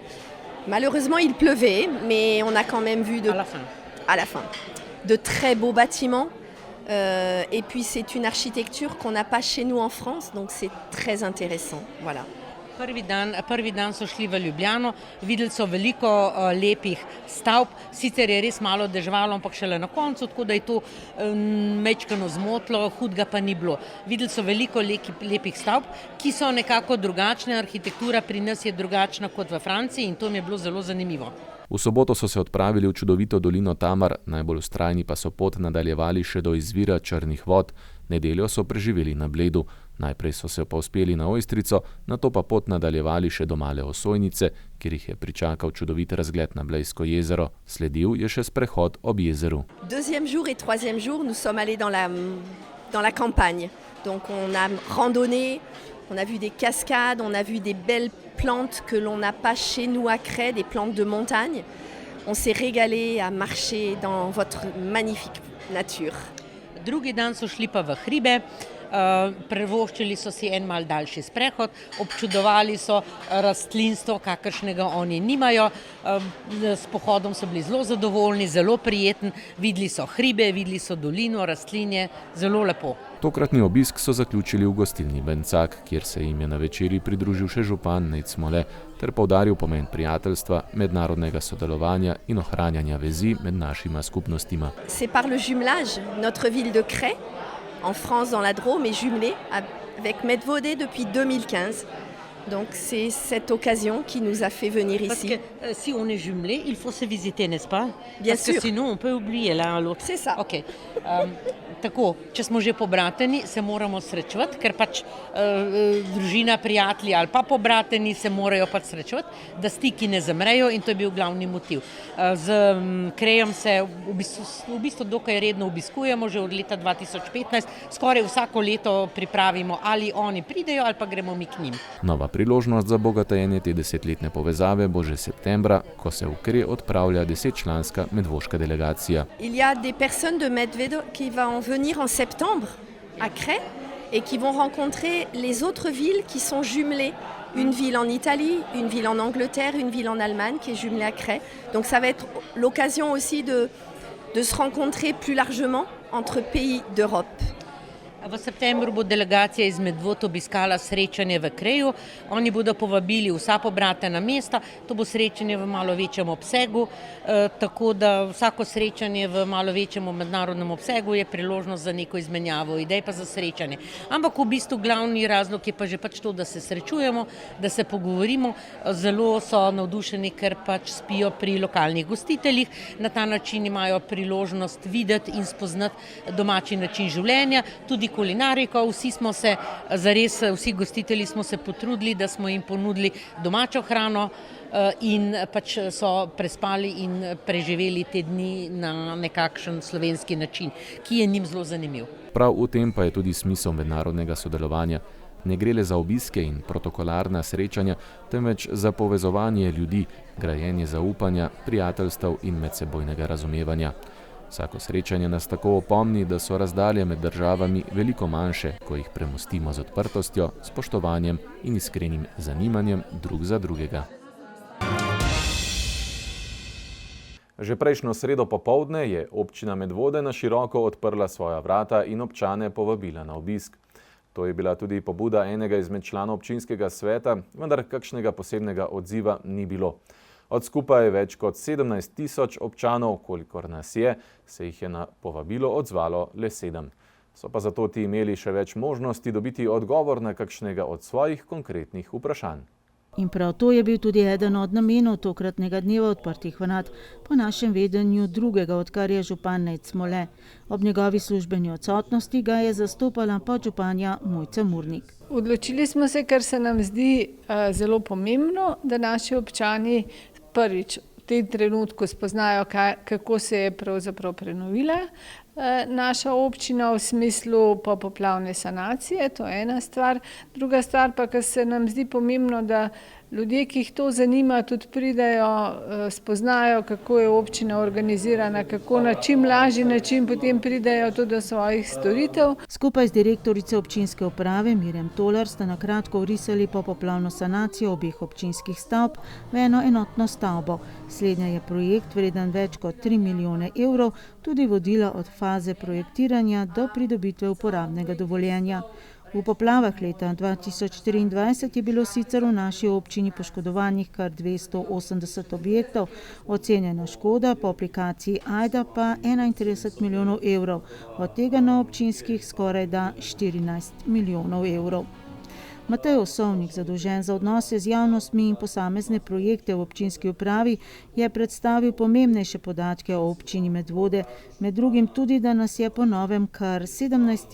A: Malheureusement, il pleuvait, mais on a quand même vu à la fin, de très beaux bâtiments. Et puis, c'est une architecture qu'on n'a pas chez nous en France, donc c'est très intéressant. Voilà.
C: Prvi dan so šli v Ljubljano, videli so veliko lepih stavb, sicer je res malo deževalo, ampak šele na koncu, tako da je to majčkeno zmotilo, hudega pa ni bilo. Videli so veliko lepih stavb, ki so nekako drugačne, arhitektura pri nas je drugačna kot v Franciji in to mi je bilo zelo zanimivo.
B: V soboto so se odpravili v čudovito dolino Tamar, najbolj vztrajni pa so pot nadaljevali še do izvira Črnih vod. Nedeljo so preživeli na Bledu, najprej so se povzpeli na Ojstrico, nato pa pot nadaljevali še do Male Osojnice, kjer jih je pričakal čudovit razgled na Blejsko jezero. Sledil je še sprehod ob jezeru.
A: Deuxième jour et troisième jour, nous sommes allés dans la campagne. Donc on a randonné, on a vu des cascades, on a vu des belles plantes que l'on n'a pas chez nous à Cray, des plantes de montagne. On s'est régalé à marcher dans votre magnifique nature.
C: Drugi dan so šli pa v hribe, privoščili so si en mal daljši sprehod, občudovali so rastlinstvo, kakršnega oni nimajo. S pohodom so bili zelo zadovoljni, zelo prijeten, videli so hribe, videli so dolino, rastlinje, zelo lepo.
B: Tokratni obisk so zaključili v gostilni Bencak, kjer se jim je na večerji pridružil še župan Nejc Smole ter poudaril pomen prijateljstva, mednarodnega sodelovanja in ohranjanja vezi med našima skupnostima.
A: C'est par le jumelage, notre ville de Cray, en France, dans la Drôme, est jumelée avec Medvodé depuis 2015. Donc c'est cette occasion qui nous a fait venir ici.
C: Parce que si on est jumelé, il faut se visiter, n'est-ce pas?
A: Bien
C: Parce
A: sûr.
C: que sinon on peut oublier l'un à l'autre.
A: C'est ça.
C: Ok. Tako, če smo že pobrateni, se moramo srečevati, ker pač družina, prijatelji ali pa pobrateni se morajo pač srečevati, da stiki ne zamrejo in to je bil glavni motiv. Z Krejem se v bistvu dokaj redno obiskujemo, že od leta 2015, skoraj vsako leto pripravimo, ali oni pridejo ali pa gremo mi k njim.
B: Nova priložnost za bogatenje te 10-letne povezave bo že septembra, ko se v Kre odpravlja 10-članska medvoška delegacija.
A: Il y a des personnes de Medvedo qui vont venir en septembre à Cray et qui vont rencontrer les autres villes qui sont jumelées. Une ville en Italie, une ville en Angleterre, une ville en Allemagne qui est jumelée à Cray. Donc ça va être l'occasion aussi de se rencontrer plus largement entre pays d'Europe.
C: V septembru bo delegacija iz Medvod obiskala srečanje v Kreju. Oni bodo povabili vsa pobratena mesta, to bo srečanje v malo večjem obsegu, tako da vsako srečanje v malo večjem mednarodnem obsegu je priložnost za neko izmenjavo idej pa za srečanje. Ampak v bistvu glavni razlog je pa že pač to, da se srečujemo, da se pogovorimo. Zelo so navdušeni, ker pač spijo pri lokalnih gostiteljih. Na ta način imajo priložnost videti in spoznati domači način življenja, tudi kulinariko. Vsi gostitelji smo se potrudili, da smo jim ponudili domačo hrano in pač so prespali in preživeli te dni na nekakšen slovenski način, ki je njim zelo zanimiv.
B: Prav v tem pa je tudi smisel mednarodnega sodelovanja. Ne gre le za obiske in protokolarna srečanja, temveč za povezovanje ljudi, grajenje zaupanja, prijateljstev in medsebojnega razumevanja. Vsako srečanje nas tako opomni, da so razdalje med državami veliko manjše, ko jih premostimo z odprtostjo, spoštovanjem in iskrenim zanimanjem drug za drugega. Že prejšnjo sredo popoldne je občina Medvode na široko odprla svoja vrata in občane povabila na obisk. To je bila tudi pobuda enega izmed članov občinskega sveta, vendar kakšnega posebnega odziva ni bilo. Od skupaj več kot 17 000 občanov, kolikor nas je, se jih je na povabilo odzvalo le 7. So pa zato ti imeli še več možnosti dobiti odgovor na kakšnega od svojih konkretnih vprašanj.
D: In prav to je bil tudi eden od namenov tokratnega dneva odprtih vrat, po našem vedenju drugega, odkar je župan Nejc Smole. Ob njegovi službeni odsotnosti ga je zastopala podžupanja Mojca Murnik.
F: Odločili smo se, ker se nam zdi zelo pomembno, da naši občani prvič v tem trenutku spoznajo, kako se je pravzaprav prenovila naša občina v smislu popoplavne sanacije, to je ena stvar. Druga stvar pa, ker se nam zdi pomembno, da ljudje, ki jih to zanima, tudi pridejo, spoznajo, kako je občina organizirana, kako na čim lažji način potem pridejo tudi do svojih storitev.
D: Skupaj z direktorico občinske uprave Mirjam Tolar sta na kratko orisali popoplavno sanacijo obeh občinskih stavb v eno enotno stavbo. Slednja je projekt vreden več kot 3 milijone evrov, tudi vodila od faze projektiranja do pridobitve uporabnega dovoljenja. V poplavah leta 2023 je bilo sicer v naši občini poškodovanih kar 280 objektov, ocenjena škoda po aplikaciji AJDA pa 31 milijonov evrov, od tega na občinskih skorajda 14 milijonov evrov. Matej Osovnik, zadolžen za odnose z javnostmi in posamezne projekte v občinski upravi, je predstavil pomembnejše podatke o občini Medvode, med drugim tudi, da nas je po novem kar 17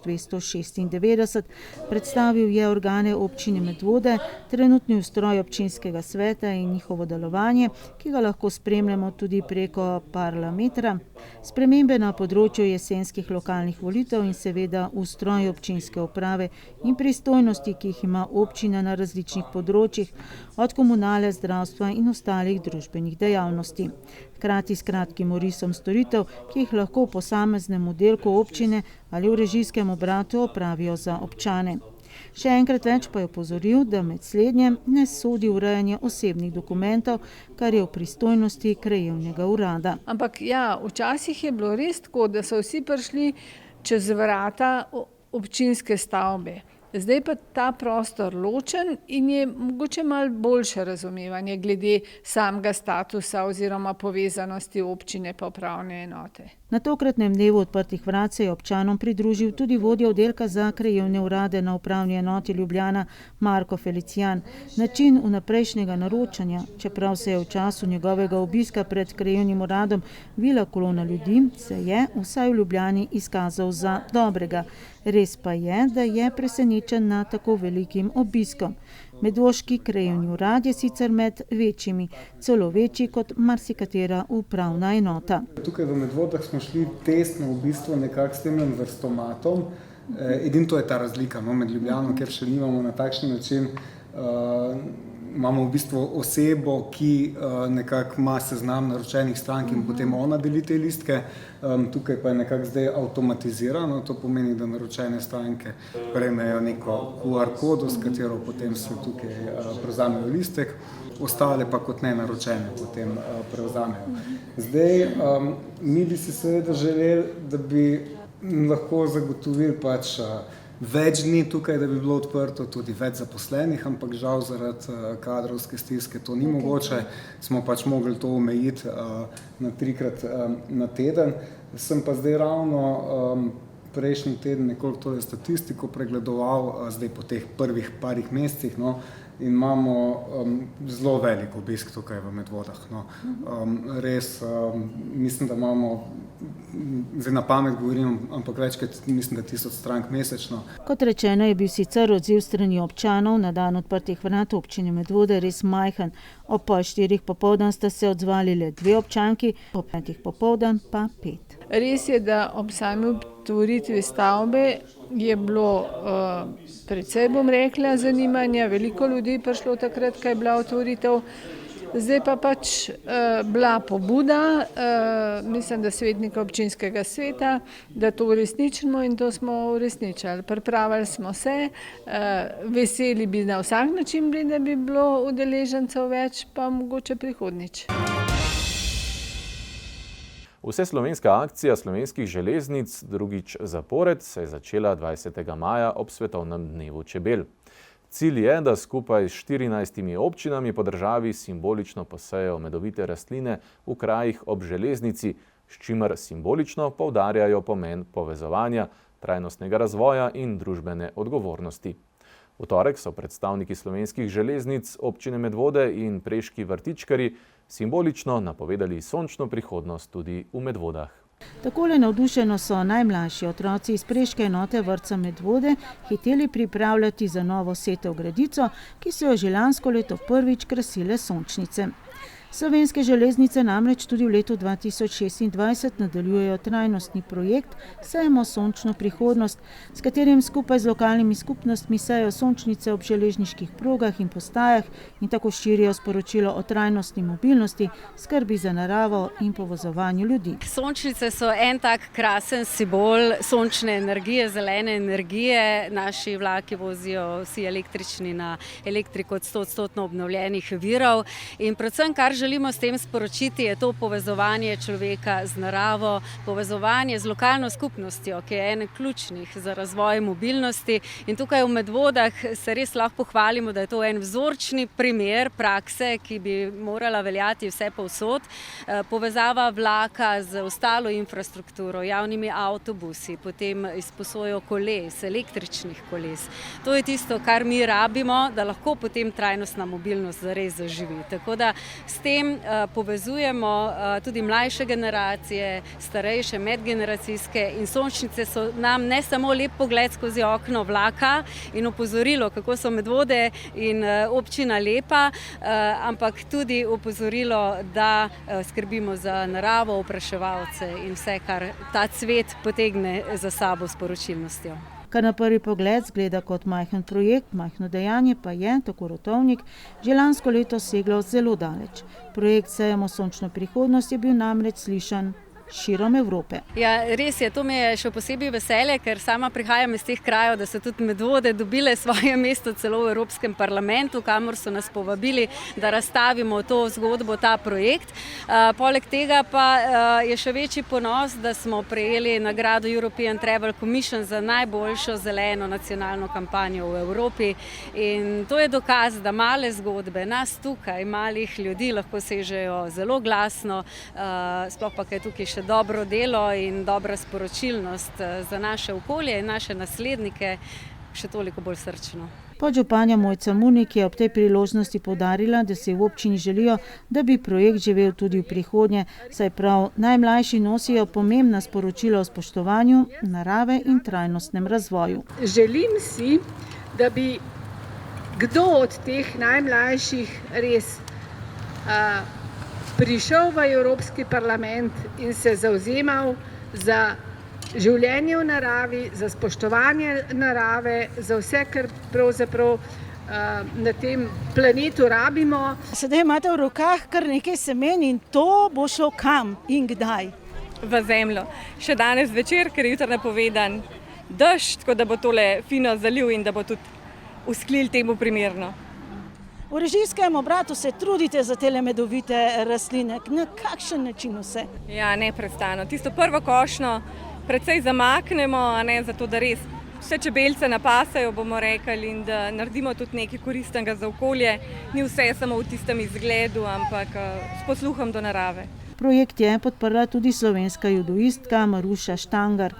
D: 296. Predstavil je organe občine Medvode, trenutni ustroj občinskega sveta in njihovo delovanje, ki ga lahko spremljamo tudi preko Parlametra, spremembe na področju jesenskih lokalnih volitev in seveda ustroj občinske uprave in pristojnosti, ki jih ima občina na različnih področjih, od komunale, zdravstva in ostalih družbenih dejavnosti. Hkrati s kratkim orisom storitev, ki jih lahko v posameznem oddelku občine ali v režijskem obratu opravijo za občane. Še enkrat več pa je opozoril, da med slednjem ne sodi urejanje osebnih dokumentov, kar je v pristojnosti krajevnega urada.
F: Ampak ja, včasih je bilo res tako, da so vsi prišli čez vrata občinske stavbe. Zdaj pa ta prostor ločen in je mogoče malo boljše razumevanje glede samega statusa oziroma povezanosti občine pa upravne enote.
D: Na tokratnem dnevu odprtih vrat se je občanom pridružil tudi vodja oddelka za krajevne urade na upravni enoti Ljubljana Marko Felicijan. Način vnaprejšnjega naročanja, čeprav se je v času njegovega obiska pred krajevnim uradom vila kolona ljudi, se je, vsaj v Ljubljani, izkazal za dobrega. Res pa je, da je presenečen nad tako velikim obiskom. Medvoški krajevni urad je sicer med večjimi, celo večji kot marsikatera upravna enota.
G: Tukaj v Medvodah smo šli testno v bistvu nekako s tem vrstomatom. Edino to je ta razlika med Ljubljano, ker še nimamo na takšen način. Imamo v bistvu osebo, ki nekako ima seznam naročenih strank in potem ona deli te listke. Tukaj pa je nekako zdaj avtomatizirano, to pomeni, da naročene stranke prejmejo neko QR kodo, s katero potem se tukaj prevzamejo listek, ostale pa kot nenaročene potem prevzamejo. Zdaj, mi bi si seveda želeli, da bi lahko zagotovili pač več dni tukaj, da bi bilo odprto, tudi več zaposlenih, ampak žal zaradi kadrovske stiske to ni mogoče. Smo pač mogli to omejiti na 3-krat na teden. Sem pa zdaj ravno prejšnji teden nekoliko to statistiko pregledoval, zdaj po teh prvih parih mesecih, in imamo zelo velik obisk tukaj v Medvodah. Res, mislim, da imamo, zdaj na pamet govorim, ampak večkrat mislim, da 1000 strank mesečno.
D: Kot rečeno, je bil sicer odziv strani občanov na dan odprtih vrat občine Medvode res majhen. Ob 3:30 popoldan sta se odzvali le 2 občanki, ob 5 popoldan pa 5.
F: Res je, da ob sami otvoritvi stavbe je bilo precej, bom rekla, zanimanja. Veliko ljudi je prišlo takrat, ko je bila otvoritev. Zdaj pa pač bila pobuda, mislim, da svetnika občinskega sveta, da to uresničimo in to smo uresničili. Pripravili smo se, veseli bi na vsak način bili, da bi bilo udeležencev več, pa mogoče prihodnjič.
B: Vseslovenska akcija slovenskih železnic drugič zapored se je začela 20. maja ob Svetovnem dnevu čebel. Cilj je, da skupaj s 14 občinami po državi simbolično posejejo medovite rastline v krajih ob železnici, s čimer simbolično poudarjajo pomen povezovanja, trajnostnega razvoja in družbene odgovornosti. V torek so predstavniki slovenskih železnic, občine Medvode in preški vrtičkarji simbolično napovedali sončno prihodnost tudi v Medvodah.
D: Takole navdušeno so najmlajši otroci iz preške enote vrtca Medvode hiteli pripravljati za novo setev gredico, ki so jo že lansko leto prvič krasile sončnice. Slovenske železnice namreč tudi v letu 2026 nadaljujejo trajnostni projekt Sejemo sončno prihodnost, s katerim skupaj z lokalnimi skupnostmi sejo sončnice ob železniških progah in postajah in tako širijo sporočilo o trajnostni mobilnosti, skrbi za naravo in povezovanju ljudi.
H: Sončnice so en tak krasen simbol sončne energije, zelene energije. Naši vlaki vozijo vsi električni na elektriko od 100% obnovljenih virov in predvsem, kar želimo s tem sporočiti, je to povezovanje človeka z naravo, povezovanje z lokalno skupnostjo, ki je eden ključnih za razvoj mobilnosti. In tukaj v Medvodah se res lahko pohvalimo, da je to en vzorčni primer prakse, ki bi morala veljati vse povsod. Povezava vlaka z ostalo infrastrukturo, javnimi avtobusi, potem izposojo koles, električnih koles. To je tisto, kar mi rabimo, da lahko potem trajnostna mobilnost zares zaživi. Tako da s tem povezujemo tudi mlajše generacije, starejše, medgeneracijske in sončnice so nam ne samo lep pogled skozi okno vlaka in opozorilo, kako so Medvode in občina lepa, ampak tudi opozorilo, da skrbimo za naravo, opraševalce in vse, kar ta cvet potegne za sabo s sporočilnostjo.
D: Kar na prvi pogled zgleda kot majhen projekt, majhno dejanje pa je, tako Rotovnik, že lansko leto seglo zelo daleč. Projekt Sejemo sončno prihodnost je bil namreč slišan širom Evrope.
H: Ja, res je, to mi je še posebej veselje, ker sama prihajam iz teh krajev, da so tudi Medvode dobile svoje mesto celo v Evropskem parlamentu, kamor so nas povabili, da razstavimo to zgodbo, ta projekt. Poleg tega pa je še večji ponos, da smo prejeli nagrado European Travel Commission za najboljšo zeleno nacionalno kampanjo v Evropi. In to je dokaz, da male zgodbe nas tukaj, malih ljudi, lahko sežejo zelo glasno, sploh pa je tukaj še dobro delo in dobra sporočilnost za naše okolje in naše naslednike še toliko bolj srčno.
D: Podžupanja Mojca Munik je ob tej priložnosti poudarila, da si v občini želijo, da bi projekt živel tudi v prihodnje, saj prav najmlajši nosijo pomembna sporočila o spoštovanju narave in trajnostnem razvoju.
F: Želim si, da bi kdo od teh najmlajših res prišel v Evropski parlament in se zavzemal za življenje v naravi, za spoštovanje narave, za vse, kar pravzaprav na tem planetu rabimo.
L: Sedaj imate v rokah kar nekaj semen in to bo šlo kam in kdaj?
M: V zemljo. Še danes večer, ker je jutri napovedan dež, tako da bo tole fino zalil in da bo tudi usklil temu primerno.
L: V režijskem obratu se trudite za tele medovite rastline. Na kakšen način vse?
M: Ja, neprestano. Tisto prvo košnjo precej zamaknemo, a ne zato, da res vse čebelce napasajo, bomo rekli, in da naredimo tudi nekaj koristnega za okolje. Ni vse samo v tistem izgledu, ampak s posluhom do narave.
D: Projekt je podprla tudi slovenska judoistka Maruša Štangar,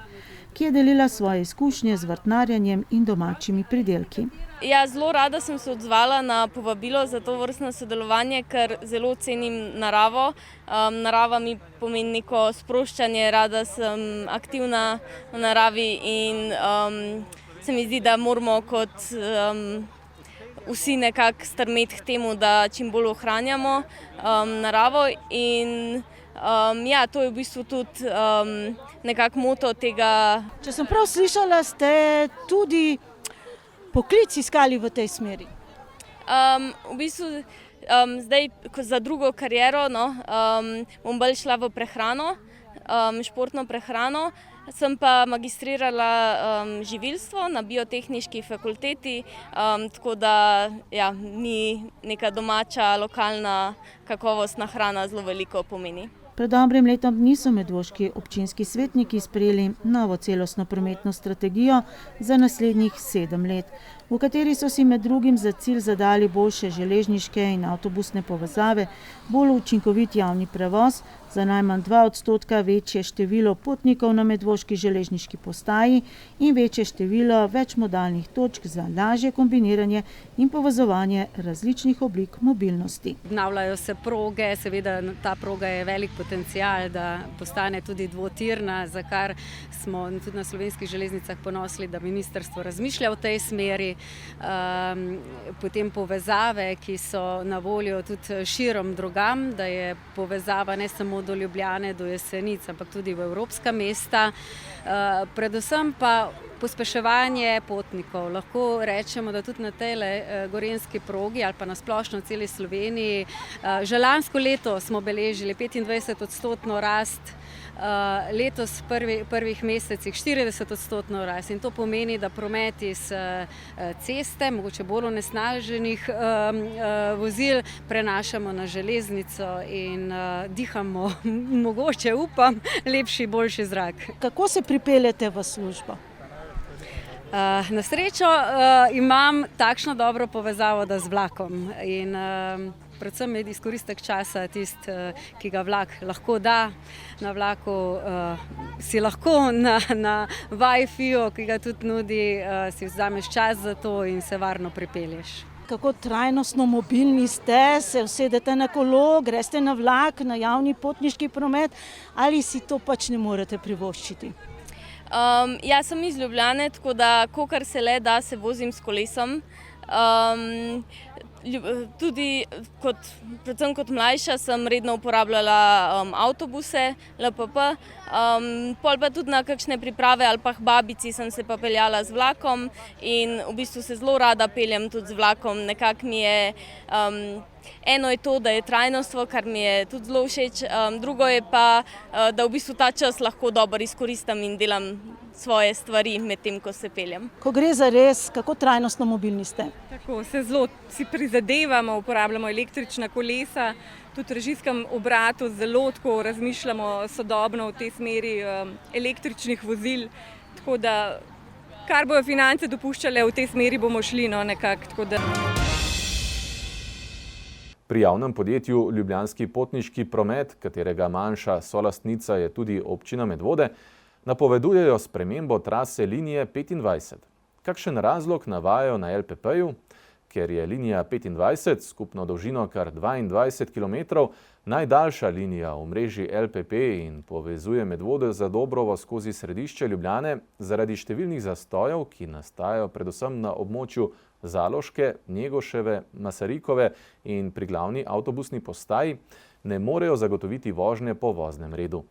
D: ki je delila svoje izkušnje z vrtnarjenjem in domačimi pridelki.
W: Ja, zelo rada sem se odzvala na povabilo za to vrstno sodelovanje, ker zelo cenim naravo. Narava mi pomeni neko sproščanje, rada sem aktivna v naravi in se mi zdi, da moramo kot vsi nekako strmeti k temu, da čim bolj ohranjamo naravo in ja, to je v bistvu tudi nekako moto tega.
L: Če sem prav slišala, ste tudi poklic iskali v tej smeri?
W: V bistvu Zdaj za drugo kariero bom bolj šla v prehrano, športno prehrano. Sem pa magistrirala živilstvo na biotehniški fakulteti, tako da mi neka domača, lokalna, kakovostna hrana zelo veliko pomeni.
D: Pred dobrim letom dni so medvoški občinski svetniki sprejeli novo celostno prometno strategijo za naslednjih 7 let, v kateri so si med drugim za cilj zadali boljše železniške in avtobusne povezave, bolj učinkovit javni prevoz, za najmanj 2% večje število potnikov na medvoški železniški postaji in večje število večmodalnih točk za lažje kombiniranje in povezovanje različnih oblik mobilnosti.
H: Obnavljajo se proge, seveda ta proga je velik potencial, da postane tudi dvotirna, za kar smo tudi na Slovenskih železnicah ponosili, da ministrstvo razmišlja v tej smeri. Potem povezave, ki so na voljo tudi širom drugam, da je povezava ne samo do Ljubljane, do Jesenic, ampak tudi v evropska mesta. Predvsem pa pospeševanje potnikov. Lahko rečemo, da tudi na tej gorenjski progi ali pa na splošno celi Sloveniji že lansko leto smo beležili 25% rast, letos v prvih mesecih 40% rast in to pomeni, da promet iz ceste, mogoče bolj onesnaženih vozil, prenašamo na železnico in dihamo, mogoče upam, lepši, boljši zrak.
L: Kako se pripeljete v službo?
H: Na srečo imam takšno dobro povezavo, da z vlakom in predvsem je izkoristek časa tisti, ki ga vlak lahko da. Na vlaku si lahko na Wi-Fi-ju, ki ga tudi nudi, si vzameš čas za to in se varno pripelješ.
L: Kako trajnostno mobilni ste, se usedete na kolo, greste na vlak, na javni potniški promet ali si to pač ne morete privoščiti?
W: Jaz sem iz Ljubljane, tako da kolikor se le da, se vozim s kolesom. Tudi predvsem kot mlajša sem redno uporabljala avtobuse, LPP, pol pa tudi na kakšne priprave ali pa k babici sem se pa peljala z vlakom in v bistvu se zelo rada peljem tudi z vlakom. Nekako mi je, eno je to, da je trajnostno, kar mi je tudi zelo všeč, drugo je pa, da v bistvu ta čas lahko dobro izkoristim in delam svoje stvari med tem, ko se peljem.
L: Ko gre za res, kako trajnostno mobilni ste?
M: Tako, si prizadevamo, uporabljamo električna kolesa, tudi v režijskem obratu zelo tako razmišljamo sodobno v tej smeri električnih vozil, tako da kar bojo finance dopuščale, v tej smeri bomo šli nekako.
B: Pri javnem podjetju Ljubljanski potniški promet, katerega manjša solastnica je tudi občina Medvode, napovedujejo spremembo trase linije 25. Kakšen razlog navajajo na LPP-ju? Ker je linija 25, skupno dolžino kar 22 km, najdaljša linija v mreži LPP in povezuje Medvode za Dobrovo skozi središče Ljubljane, zaradi številnih zastojev, ki nastajajo predvsem na območju Zaloške, Njegoševe, Masarykove in pri glavni avtobusni postaji, ne morejo zagotoviti vožnje po voznem redu.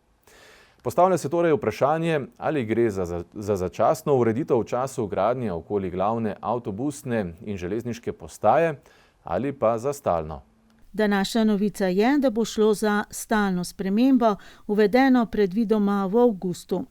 B: Postavlja se torej vprašanje, ali gre za začasno ureditev v času gradnje okoli glavne avtobusne in železniške postaje ali pa za stalno.
D: Današnja novica je, da bo šlo za stalno spremembo, uvedeno predvidoma v avgustu.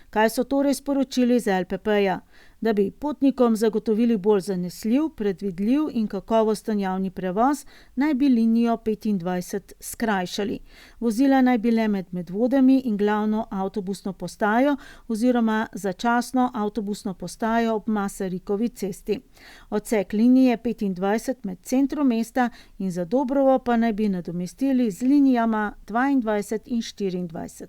D: Kaj so torej sporočili z LPP-ja? Da bi potnikom zagotovili bolj zanesljiv, predvidljiv in kakovosten javni prevoz, naj bi linijo 25 skrajšali. Vozila naj bi le med Medvodami in glavno avtobusno postajo oziroma začasno avtobusno postajo ob Masarykovi cesti. Odsek linije 25 med centrom mesta in za Dobrovo pa naj bi nadomestili z linijama 22 in 24.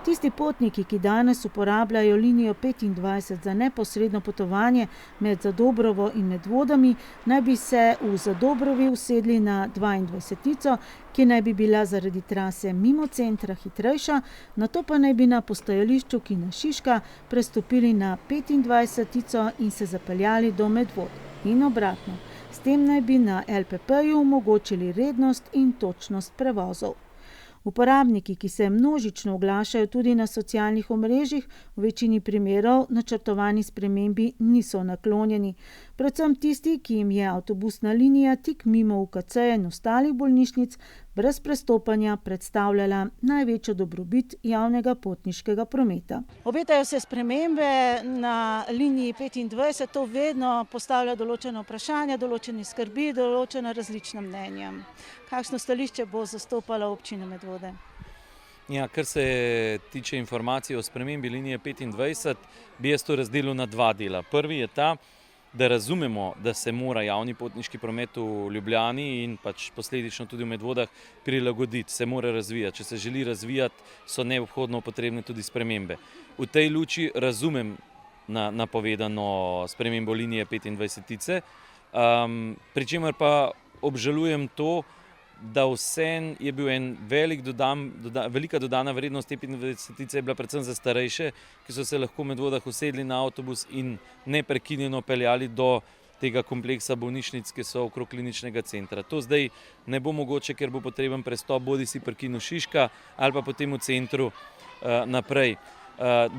D: Tisti potniki, ki danes uporabljajo linijo 25 za neposredno potovanje med Zadobrovo in Medvodami, naj bi se v Zadobrovi usedli na 22, ki naj bi bila zaradi trase mimo centra hitrejša, nato pa naj bi na postajališču Kina Šiška prestopili na 25 in se zapeljali do Medvod. In obratno, s tem naj bi na LPP-ju omogočili rednost in točnost prevozov. Uporabniki, ki se množično oglašajo tudi na socialnih omrežjih, v večini primerov načrtovani spremembi niso naklonjeni. Predvsem tisti, ki jim je avtobusna linija tik mimo UKC-ja in ostalih bolnišnic brez prestopanja predstavljala največjo dobrobit javnega potniškega prometa.
L: Obetajo se spremembe na liniji 25, to vedno postavlja določene vprašanja, določene skrbi, določena različna mnenja. Kakšno stališče bo zastopala občina Medvode?
I: Ja, kar se tiče informacij o spremembi linije 25, bi jaz to razdelil na dva dela. Prvi je ta, da razumemo, da se mora javni potniški promet v Ljubljani in pač posledično tudi v Medvodah prilagoditi, se mora razvijati. Če se želi razvijati, so neobhodno potrebne tudi spremembe. V tej luči razumem napovedano spremembo linije 25, pri čemer pa obžalujem to, da vseeno je bil en velika dodana vrednost te 25 je bila predvsem za starejše, ki so se lahko v Medvodah usedli na avtobus in neprekinjeno peljali do tega kompleksa bolnišnic, ki so okrog kliničnega centra. To zdaj ne bo mogoče, ker bo potreben prestop bodisi pri Kinu Šiška ali pa potem v centru naprej.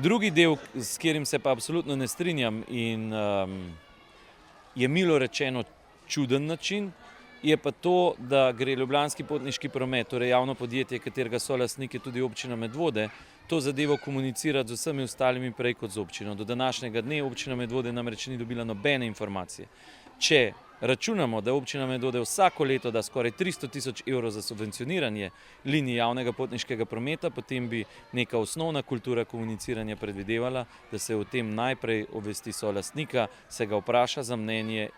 I: Drugi del, s katerim se pa absolutno ne strinjam in je milo rečeno čuden način, je pa to, da gre Ljubljanski potniški promet, torej javno podjetje, katerega so lastniki tudi občina Medvode, to zadevo komunicirati z vsemi ostalimi prej kot z občino. Do današnjega dne občina Medvode namreč ni dobila nobene informacije. Če računamo, da občina Medvode vsako leto da skoraj 300 000 evrov za subvencioniranje linij javnega potniškega prometa, potem bi neka osnovna kultura komuniciranja predvidevala, da se o tem najprej obvesti solastnika, se ga vpraša za mnenje,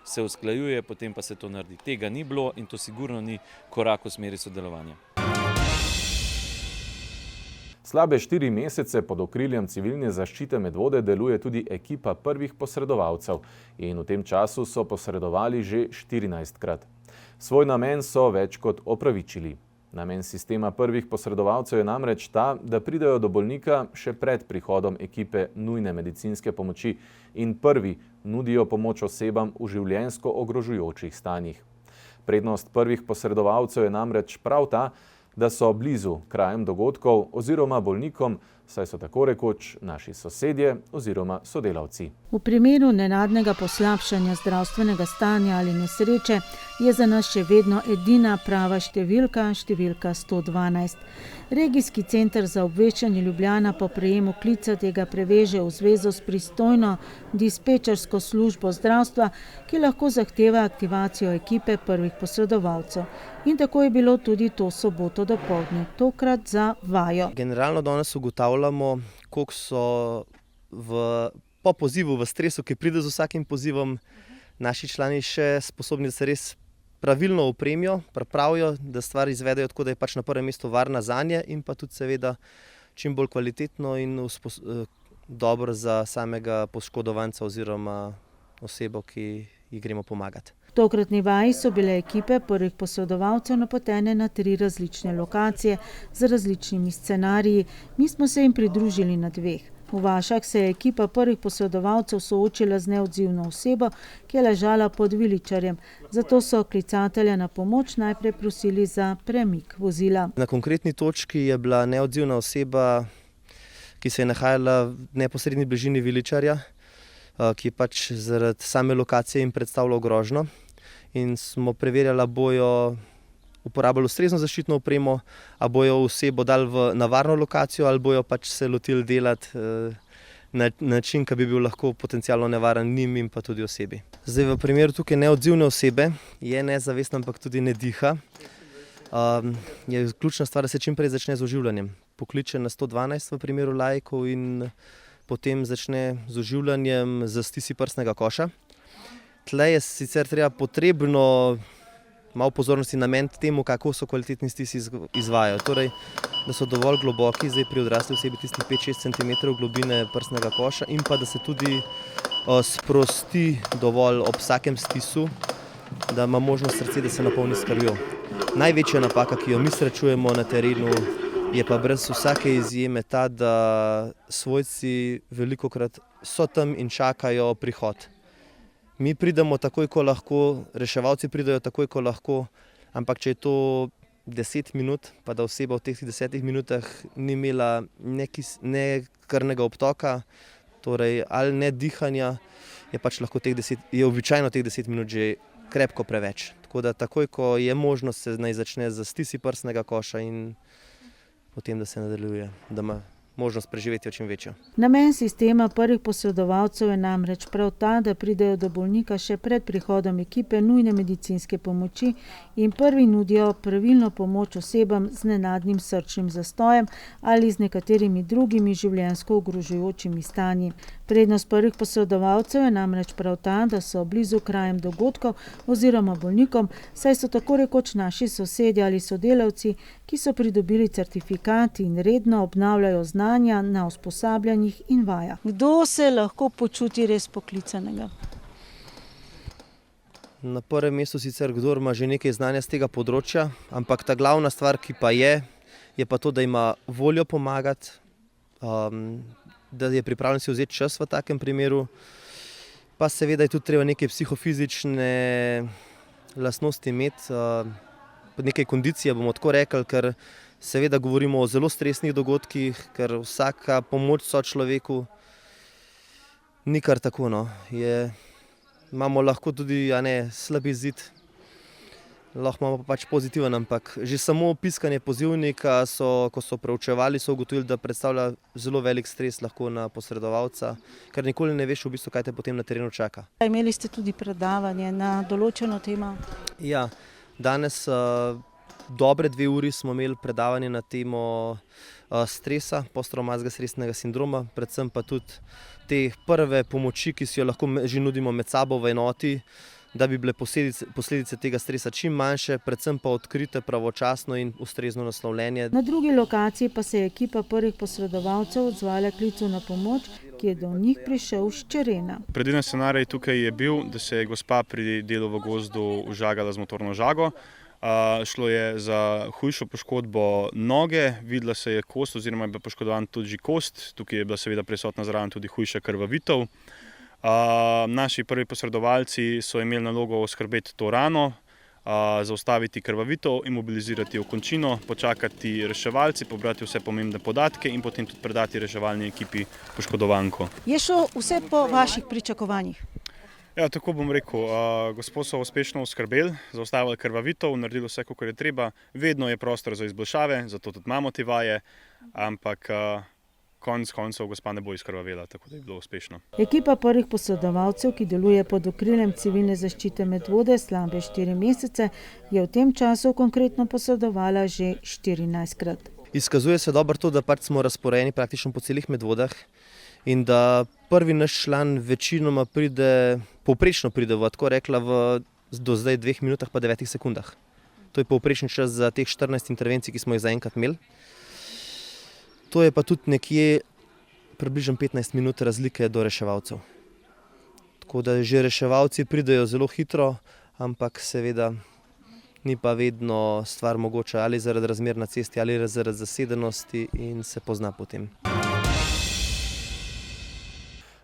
I: se usklajuje, potem pa se to naredi. Tega ni bilo in to sigurno ni korak v smeri sodelovanja.
B: Slabe 4 mesece pod okriljem civilne zaščite Medvode deluje tudi ekipa prvih posredovalcev in v tem času so posredovali že 14krat. Svoj namen so več kot opravičili. Namen sistema prvih posredovalcev je namreč ta, da pridejo do bolnika še pred prihodom ekipe nujne medicinske pomoči in prvi nudijo pomoč osebam v življenjsko ogrožujočih stanjih. Prednost prvih posredovalcev je namreč prav ta, da so blizu krajem dogodkov oziroma bolnikom, saj so tako rekoč naši sosedje oziroma sodelavci.
D: V primeru nenadnega poslabšanja zdravstvenega stanja ali nesreče je za nas še vedno edina prava številka 112. Regijski center za obveščanje Ljubljana po prejemu klica tega preveže v zvezo s pristojno dispečersko službo zdravstva, ki lahko zahteva aktivacijo ekipe prvih posredovalcev. In tako je bilo tudi to soboto dopoldne, tokrat za vajo.
J: Generalno danes ugotavljamo, koliko so po pozivu v stresu, ki pride z vsakim pozivom, naši člani še sposobni, da se res pravilno opremijo, pripravijo, da stvar izvedejo tako, da je pač na prvem mestu varna zanje in pa tudi seveda čim bolj kvalitetno in dobro za samega poškodovanca oziroma osebo, ki ji gremo pomagati.
D: V tokratni vaji so bile ekipe prvih posredovalcev napotene na 3 različne lokacije z različnimi scenariji. Mi smo se jim pridružili na 2. V Vašah se je ekipa prvih posredovalcev soočila z neodzivno osebo, ki je ležala pod viličarjem. Zato so klicatelja na pomoč najprej prosili za premik vozila.
J: Na konkretni točki je bila neodzivna oseba, ki se je nahajala v neposredni bližini viličarja, ki je pač zaradi same lokacije jim predstavljal grožnjo. In smo preverjali, bojo uporabljali ustrezno zaščitno opremo, a bojo osebo dali na varno lokacijo ali bojo pač se lotili delati na način, ki bi bil lahko potencialno nevaren njim in pa tudi osebi. Zdaj v primeru tukaj neodzivne osebe je nezavestna, ampak tudi ne diha. Je ključna stvar, da se čim prej začne z oživljanjem. Pokliče na 112 v primeru laikov in potem začne z oživljanjem z stisi prsnega koša. Tle je sicer potrebno malo pozornosti nameniti temu, kako so kvalitetni stisi izvajajo. Torej, da so dovolj globoki, zdaj pri odrasli osebi tistih 5-6 cm globine prsnega koša in pa da se tudi sprosti dovolj ob vsakem stisu, da ima možnost srce, da se napolni s krvjo. Največja napaka, ki jo mi srečujemo na terenu, je pa brez vsake izjeme ta, da svojci velikokrat so tam in čakajo prihod. Mi pridemo takoj, ko lahko, reševalci pridejo takoj, ko lahko, ampak če je to 10 minut, pa da oseba v teh 10 minutah ni imela ne krvnega obtoka, torej ali ne dihanja, je običajno teh 10 minut že krepko preveč. Tako da takoj, ko je možnost, se naj začne z stisi prsnega koša in potem, da se nadaljuje, da ima možnost preživetja čim večjo.
D: Namen sistema prvih posredovalcev je namreč prav ta, da pridejo do bolnika še pred prihodom ekipe nujne medicinske pomoči in prvi nudijo pravilno pomoč osebam z nenadnim srčnim zastojem ali z nekaterimi drugimi življenjsko ogrožajočimi stanji. Prednost prvih posredovalcev je namreč prav ta, da so blizu krajem dogodkov oziroma bolnikom, saj so tako rekoč naši sosedje ali sodelavci, ki so pridobili certifikat in redno obnavljajo znanja na usposabljanjih in vajah. Kdo se lahko počuti res poklicanega?
J: Na prvem mestu sicer kdor ima že nekaj znanja z tega področja, ampak ta glavna stvar, ki pa je pa to, da ima voljo pomagati, da je pripravljen si vzeti čas v takem primeru, pa seveda je tudi treba neke psihofizične lastnosti imeti, nekaj kondicije, bomo tako rekli, ker seveda govorimo o zelo stresnih dogodkih, ker vsaka pomoč sočloveku ni kar tako, no. Imamo lahko tudi slab izid, lahko imamo pač pozitiven, ampak že samo piskanje pozivnika, ko so preučevali, so ugotovili, da predstavlja zelo velik stres lahko na posredovalca, ker nikoli ne veš v bistvu, kaj te potem na terenu čaka.
D: Imeli ste tudi predavanje na določeno temo?
J: Ja, danes dobre 2 uri smo imeli predavanje na temo stresa, posttraumatskega stresnega sindroma, predvsem pa tudi te prve pomoči, ki si jo lahko že nudimo med sabo v enoti, da bi bile posledice tega stresa čim manjše, predvsem pa odkrite pravočasno in ustrezno naslovljenje.
D: Na drugi lokaciji pa se je ekipa prvih posredovalcev odzvala klicu na pomoč, ki je do njih prišel s terena.
K: Predviden scenarij tukaj je bil, da se je gospa pri delu v gozdu užagala z motorno žago. Šlo je za hujšo poškodbo noge, videla se je kost oziroma je bila poškodovan tudi kost, tukaj je bila seveda prisotna zraven tudi hujša krvavitev. Naši prvi posredovalci so imeli nalogo oskrbeti to rano, zaustaviti krvavitev, imobilizirati okončino, počakati reševalci, pobrati vse pomembne podatke in potem tudi predati reševalni ekipi poškodovanko.
D: Je šlo vse po vaših pričakovanjih?
K: Ja, tako bom rekel, gospod so uspešno oskrbeli, zaustavili krvavitev, naredili vse, kakor je treba. Vedno je prostor za izboljšave, zato tudi imamo te vaje, ampak konec koncev gospa ne bo izkrvavela, tako da je bilo uspešno.
D: Ekipa prvih posredovalcev, ki deluje pod okriljem civilne zaščite Medvode slabe 4 mesece, je v tem času konkretno posredovala že 14-krat.
J: Izkazuje se dobro to, da pač smo razporejeni praktično po celih Medvodah in da prvi naš član večinoma povprečno pride v, tako rekla, do zdaj 2 minutah pa 9 sekundah. To je povprečni čas za teh 14 intervencij, ki smo jih zaenkrat imeli. To je pa tudi nekje približno 15 minut razlike do reševalcev. Tako da že reševalci pridejo zelo hitro, ampak seveda ni pa vedno stvar mogoča ali zaradi razmer na cesti ali zaradi zasedenosti in se pozna potem.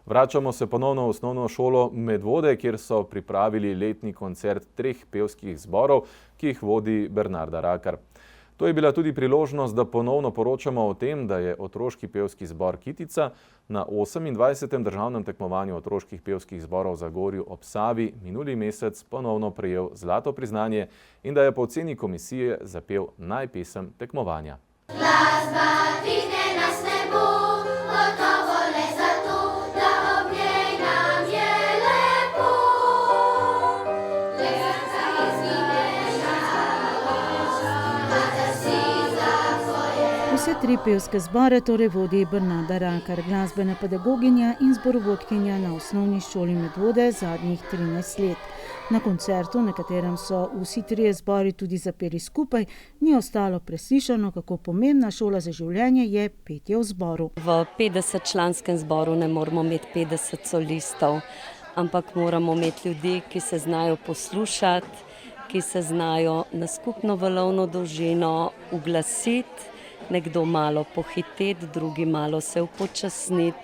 B: Vračamo se ponovno v osnovno šolo Medvode, kjer so pripravili letni koncert 3 pevskih zborov, ki jih vodi Bernarda Rakar. To je bila tudi priložnost, da ponovno poročamo o tem, da je otroški pevski zbor Kitica na 28. državnem tekmovanju otroških pevskih zborov v Zagorju ob Savi minuli mesec ponovno prejel zlato priznanje in da je po oceni komisije zapel najpesem tekmovanja.
O: Glasba dvigne nas nebo, gotovo le zato, da ob njej nam je lepo.
D: Vse 3 pevske zbore torej vodi Bernarda Rakar, glasbena pedagoginja in zborovodkinja na osnovni šoli Medvode zadnjih 13 let. Na koncertu, na katerem so vsi 3 zbori tudi zapeli skupaj, ni ostalo preslišano, kako pomembna šola za življenje je petje v zboru.
P: V 50-članskem zboru ne moramo imeti 50 solistov, ampak moramo imeti ljudi, ki se znajo poslušati, ki se znajo na skupno valovno dolžino uglasiti, nekdo malo pohiteti, drugi malo se upočasniti,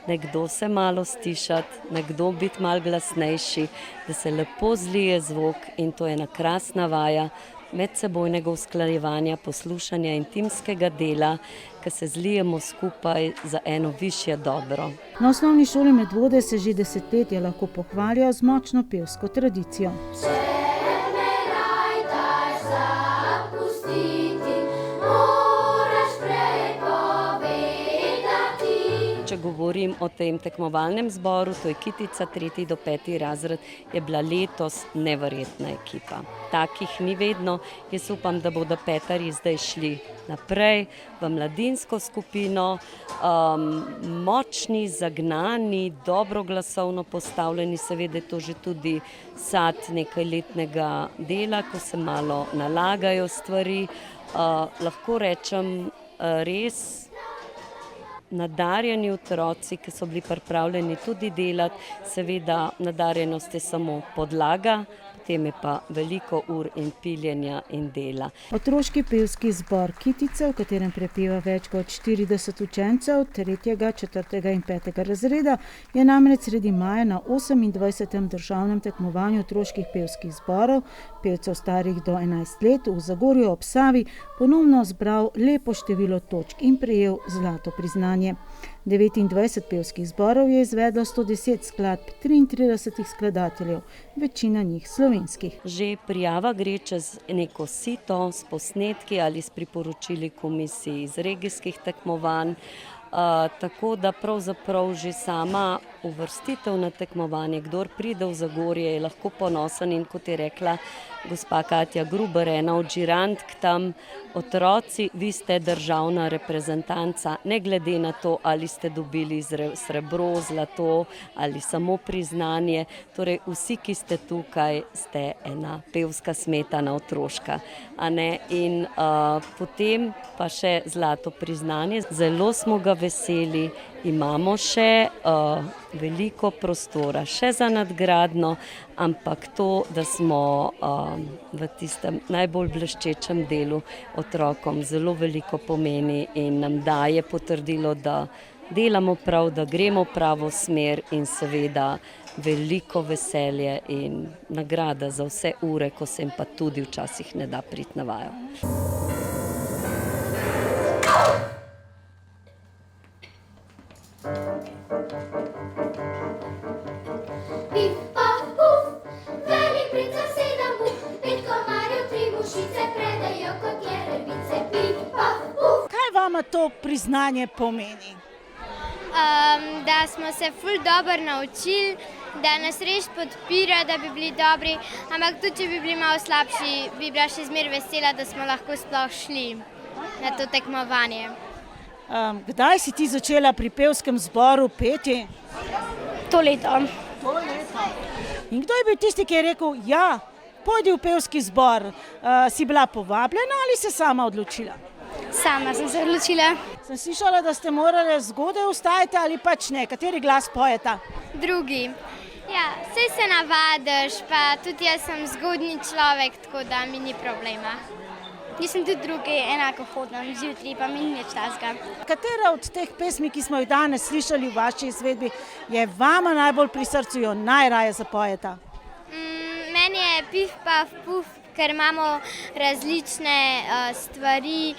P: nekdo se malo stišati, nekdo biti malo glasnejši, da se lepo zlije zvok in to je ena krasna vaja, medsebojnega usklajevanja, poslušanja in timskega dela, ki se zlijemo skupaj za eno višje dobro.
D: Na osnovni šoli Medvode se že desetletja lahko pohvalijo z močno pevsko tradicijo.
P: Če govorim o tem tekmovalnem zboru, to je Kitica 3. do 5. razred, je bila letos neverjetna ekipa. Takih ni vedno, jaz upam, da bodo petarji zdaj šli naprej v mladinsko skupino, močni, zagnani, dobro glasovno postavljeni, seveda je to že tudi sad nekaj letnega dela, ko se malo nalagajo stvari. Lahko rečem res nadarjeni otroci, ki so bili pripravljeni tudi delati, seveda nadarjenost je samo podlaga, potem je pa veliko ur in piljenja in dela.
D: Otroški pevski zbor Kitice, v katerem prepeva več kot 40 učencev 3., 4. in 5. razreda, je namreč sredi maja na 28. državnem tekmovanju otroških pevskih zborov, pevcev starih do 11 let, v Zagorju ob Savi ponovno zbral lepo število točk in prejel zlato priznanje. 29 pevskih zborov je izvedlo 110 skladb 33 skladateljev, večina njih slovenskih.
P: Že prijava gre čez neko sito s posnetki ali s priporočili komisiji iz regijskih tekmovanj, tako da pravzaprav že sama uvrstitev na tekmovanje, kdor pride v Zagorje, je lahko ponosen in kot je rekla gospa Katja Gruber, ena od žirantk tam, otroci, vi ste državna reprezentanca, ne glede na to, ali ste dobili srebro, zlato ali samo priznanje, torej vsi, ki ste tukaj, ste ena pevska smetana otroška. In potem pa še zlato priznanje, zelo smo ga veseli, imamo še veliko prostora, še za nadgradnjo, ampak to, da smo v tistem najbolj bleščečem delu otrokom zelo veliko pomeni in nam daje potrdilo, da delamo prav, da gremo pravo smer in seveda veliko veselje in nagrada za vse ure, ko se jim pa tudi včasih ne da priti na vajo.
O: Pif, paf, puf, velik princ zaseda buf, 5 komarjev, 3 mušice predajo kot jerebice. Pif, paf, puf.
E: Kaj vama to priznanje pomeni?
N: Da smo se ful dobro naučili, da nas res podpira, da bi bili dobri, ampak tudi če bi bili malo slabši, bi bila še zmeraj vesela, da smo lahko sploh šli na to tekmovanje.
E: Kdaj si ti začela pri pevskem zboru peti?
N: To leto.
E: In kdo je bil tisti, ki je rekel, ja, pojdi v pevski zbor? Si bila povabljena ali se sama odločila?
N: Sama sem se odločila.
E: Sem slišala, da ste morali zgodaj vstajati ali pač ne. Kateri glas pojeta?
N: Drugi. Ja, saj se navadiš, pa tudi jaz sem zgodnji človek, tako da mi ni problema. Nisem tudi drugi, enako hodim zjutraj, pa mi ni nič takega.
E: Katera od teh pesmi, ki smo jih danes slišali v vaši izvedbi, je vama najbolj pri srcu, jo najraje zapojeta?
N: Meni je Pif, paf, puf, ker imamo različne stvari,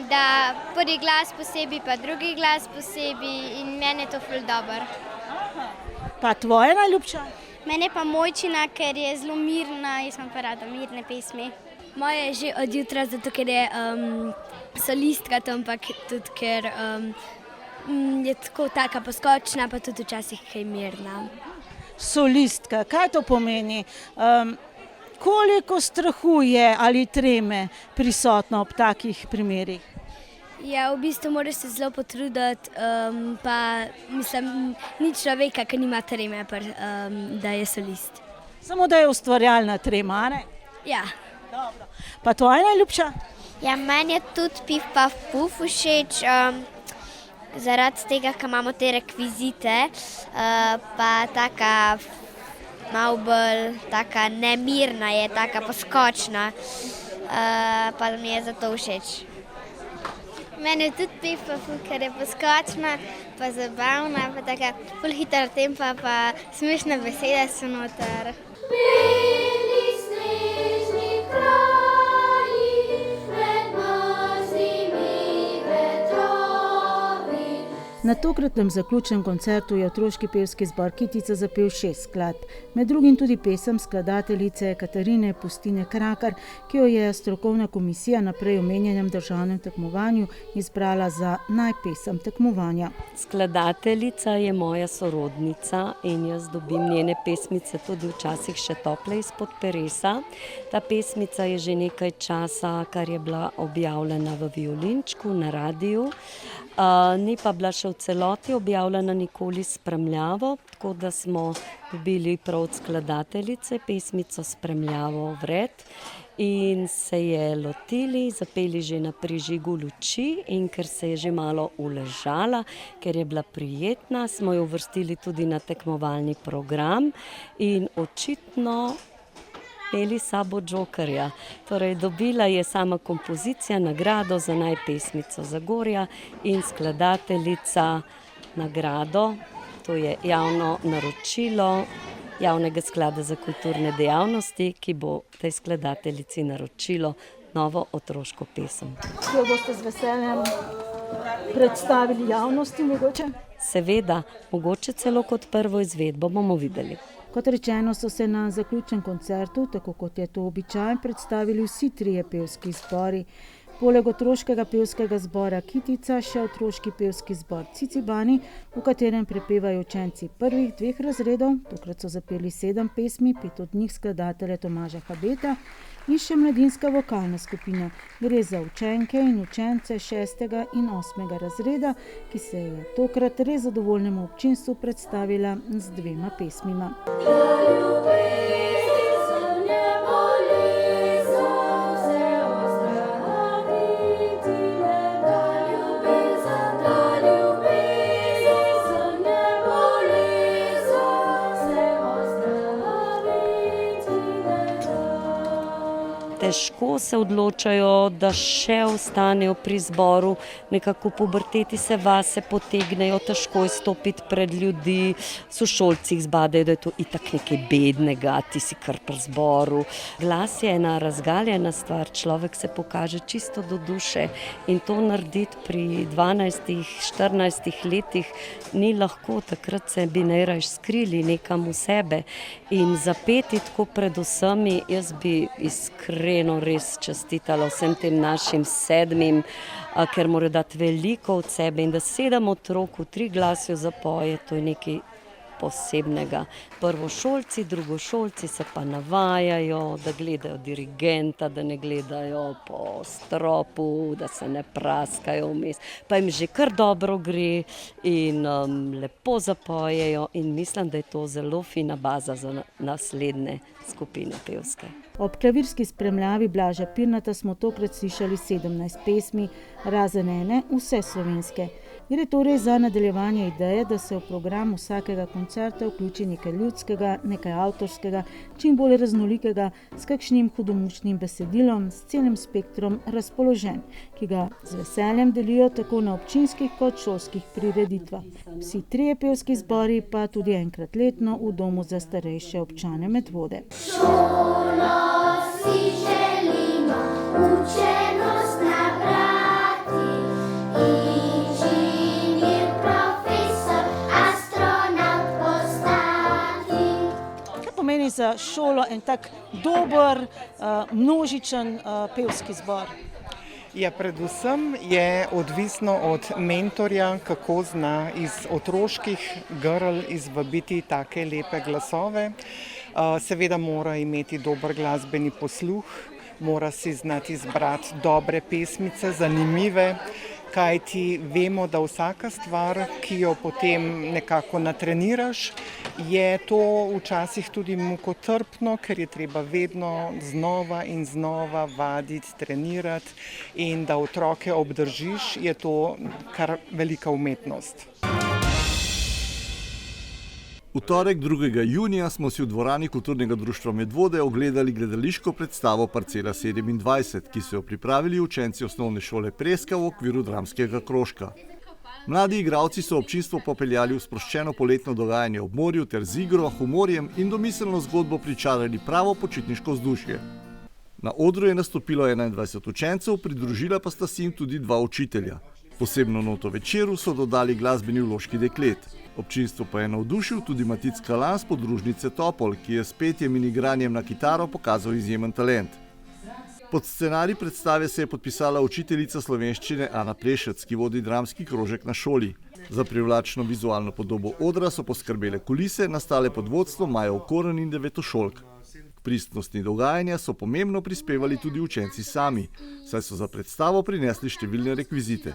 N: da prvi glas posebej, pa drugi glas posebej in meni je to ful dobro.
E: Pa tvoja najljubša?
N: Meni je pa Mojčina, ker je zelo mirna, jaz imam pa rada mirne pesmi. Moje je že od jutra, zato ker je solistka, ampak tudi ker je tako taka poskočna, pa tudi včasih kaj mirna.
E: Solistka, kaj to pomeni? Koliko strahu je ali treme prisotno ob takih primerih?
N: Ja, v bistvu moraš se zelo potruditi, pa mislim, ni človeka, ki nima treme, da je solist.
E: Samo da je ustvarjalna trema, ne?
N: Ja.
E: Dobro. Pa tvoja najljubša?
N: Ja, meni je tudi Pif, paf, puf všeč, zaradi tega, ker imamo te rekvizite, pa taka malo bolj taka nemirna je, taka poskočna, pa mi je zato všeč. Meni je tudi Pif, paf, puf, ker je poskočna, pa zabavna, pa taka ful hiter tempa, pa smešne besede so noter.
O: Beli snežni kraj.
D: Na tokratnem zaključnem koncertu je otroški pevski zbor Kitica zapel 6 skladb, med drugim tudi pesem skladateljice Katarine Pustine Krakar, ki jo je strokovna komisija na prej omenjenem državnem tekmovanju izbrala za najpesem tekmovanja.
P: Skladateljica je moja sorodnica in jaz dobim njene pesmice tudi včasih še tople izpod peresa. Ta pesmica je že nekaj časa, kar je bila objavljena v Violinčku na radiju. Ni pa bila še v celoti objavljena nikoli spremljavo, tako da smo dobili prav od skladateljice pesmico spremljavo vred in se je lotili, zapeli že na prižigu luči in ker se je že malo uležala, ker je bila prijetna, smo jo uvrstili tudi na tekmovalni program in očitno imeli sabo džokerja. Torej dobila je sama kompozicija nagrado za najpesmico Zagorja in skladateljica nagrado, to je javno naročilo Javnega sklada za kulturne dejavnosti, ki bo tej skladateljici naročilo novo otroško pesem.
D: Jo boste z veseljem predstavili javnosti mogoče?
P: Seveda, mogoče celo kot prvo izvedbo, bomo videli.
D: Kot rečeno, so se na zaključnem koncertu, tako kot je to običaj, predstavili vsi trije pevski zbori. Poleg otroškega pevskega zbora Kitica še otroški pevski zbor Cicibani, v katerem prepevajo učenci prvih 2 razredov, tokrat so zapeli 7 pesmi, 5 od njih skladatelja Tomaža Habeta, in še mladinska vokalna skupina. Gre za učenke in učence 6. in 8. razreda, ki se je tokrat res zadovoljnemu občinstvu predstavila z 2 pesmima.
P: Težko se odločajo, da še ostanejo pri zboru, nekako v puberteti se vase potegnejo, težko je stopiti pred ljudi, sošolci jih zbadajo, da je to itak nekaj bednega, ti si kar pri zboru. Glas je ena razgaljena stvar, človek se pokaže čisto do duše in to narediti pri 12-14 letih ni lahko, takrat se bi najraje skrili nekam v sebe in zapeti tako pred vsemi, jaz bi iskreno res čestitala vsem tem našim 7, ker morajo dati veliko od sebe in da 7 otrok v 3 glasju zapoje, to je nekaj posebnega. Prvošolci, drugošolci se pa navajajo, da gledajo dirigenta, da ne gledajo po stropu, da se ne praskajo vmes, pa jim že kar dobro gre in lepo zapojejo in mislim, da je to zelo fina baza za naslednje skupine pevske.
D: Ob klavirski spremljavi Blaža Pirnata smo tokrat slišali 17 pesmi, razen ene, vse slovenske. Gre torej za nadaljevanje ideje, da se v program vsakega koncerta vključi nekaj ljudskega, nekaj avtorskega, čim bolj raznolikega, s kakšnim hudomušnim besedilom, s celim spektrom razpoloženj, ki ga z veseljem delijo tako na občinskih kot šolskih prireditvah. Vsi 3 pevski zbori pa tudi enkrat letno v domu za starejše občane Medvode.
O: Šolo si želimo, učenost nabrati, inženir, profesor, astronaut postati.
E: Kaj pomeni za šolo en tak dober, množičen pevski zbor?
R: Ja, predvsem je odvisno od mentorja, kako zna iz otroških grl izvabiti take lepe glasove. Seveda mora imeti dober glasbeni posluh, mora si znati izbrati dobre pesmice, zanimive, kajti vemo, da vsaka stvar, ki jo potem nekako natreniraš, je to včasih tudi mukotrpno, ker je treba vedno znova in znova vaditi, trenirati in da otroke obdržiš, je to kar velika umetnost.
T: V torek 2. junija smo si v dvorani Kulturnega društva Medvode ogledali gledališko predstavo Parcela 27, ki so jo pripravili učenci osnovne šole Preska v okviru dramskega krožka. Mladi igralci so občinstvo popeljali v sproščeno poletno dogajanje ob morju ter z igro, humorjem in domiselno zgodbo pričarali pravo počitniško vzdušje. Na odru je nastopilo 21 učencev, pridružila pa sta si jim tudi 2 učitelja. Posebno noto večeru so dodali glasbeni vložki deklet. Občinstvo pa je navdušil tudi Matic Kalan z podružnice Topol, ki je s petjem in igranjem na kitaro pokazal izjemen talent. Pod scenarij predstave se je podpisala učiteljica slovenščine Ana Plešec, ki vodi dramski krožek na šoli. Za privlačno vizualno podobo odra so poskrbele kulise, nastale pod vodstvom Maje Okorn in devetošolk. K pristnosti dogajanja so pomembno prispevali tudi učenci sami, saj so za predstavo prinesli številne rekvizite.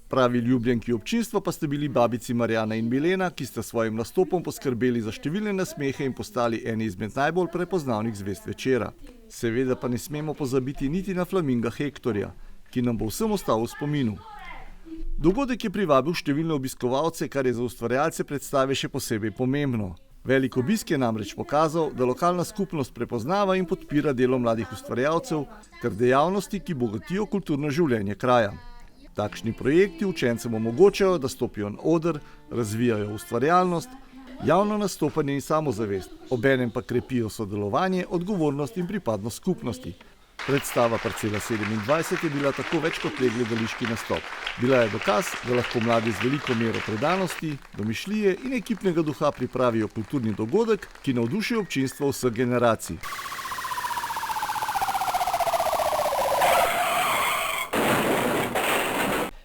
T: Pravi ljubljenki občinstva pa ste bili babici Marjana in Milena, ki sta svojim nastopom poskrbeli za številne nasmehe in postali eni izmed najbolj prepoznavnih zvezd večera. Seveda pa ne smemo pozabiti niti na flaminga Hektorja, ki nam bo vsem ostal v spominu. Dogodek je privabil številne obiskovalce, kar je za ustvarjalce predstave še posebej pomembno. Velik obisk je namreč pokazal, da lokalna skupnost prepoznava in podpira delo mladih ustvarjalcev ter dejavnosti, ki bogatijo kulturno življenje kraja. Takšni projekti učencem omogočajo, da stopijo na oder, razvijajo ustvarjalnost, javno nastopanje in samozavest, obenem pa krepijo sodelovanje, odgovornost in pripadnost skupnosti. Predstava Parcela 27 je bila tako več kot le gledališki nastop. Bila je dokaz, da lahko mladi z veliko mero predanosti, domišljije in ekipnega duha pripravijo kulturni dogodek, ki navduši občinstvo vseh generacij.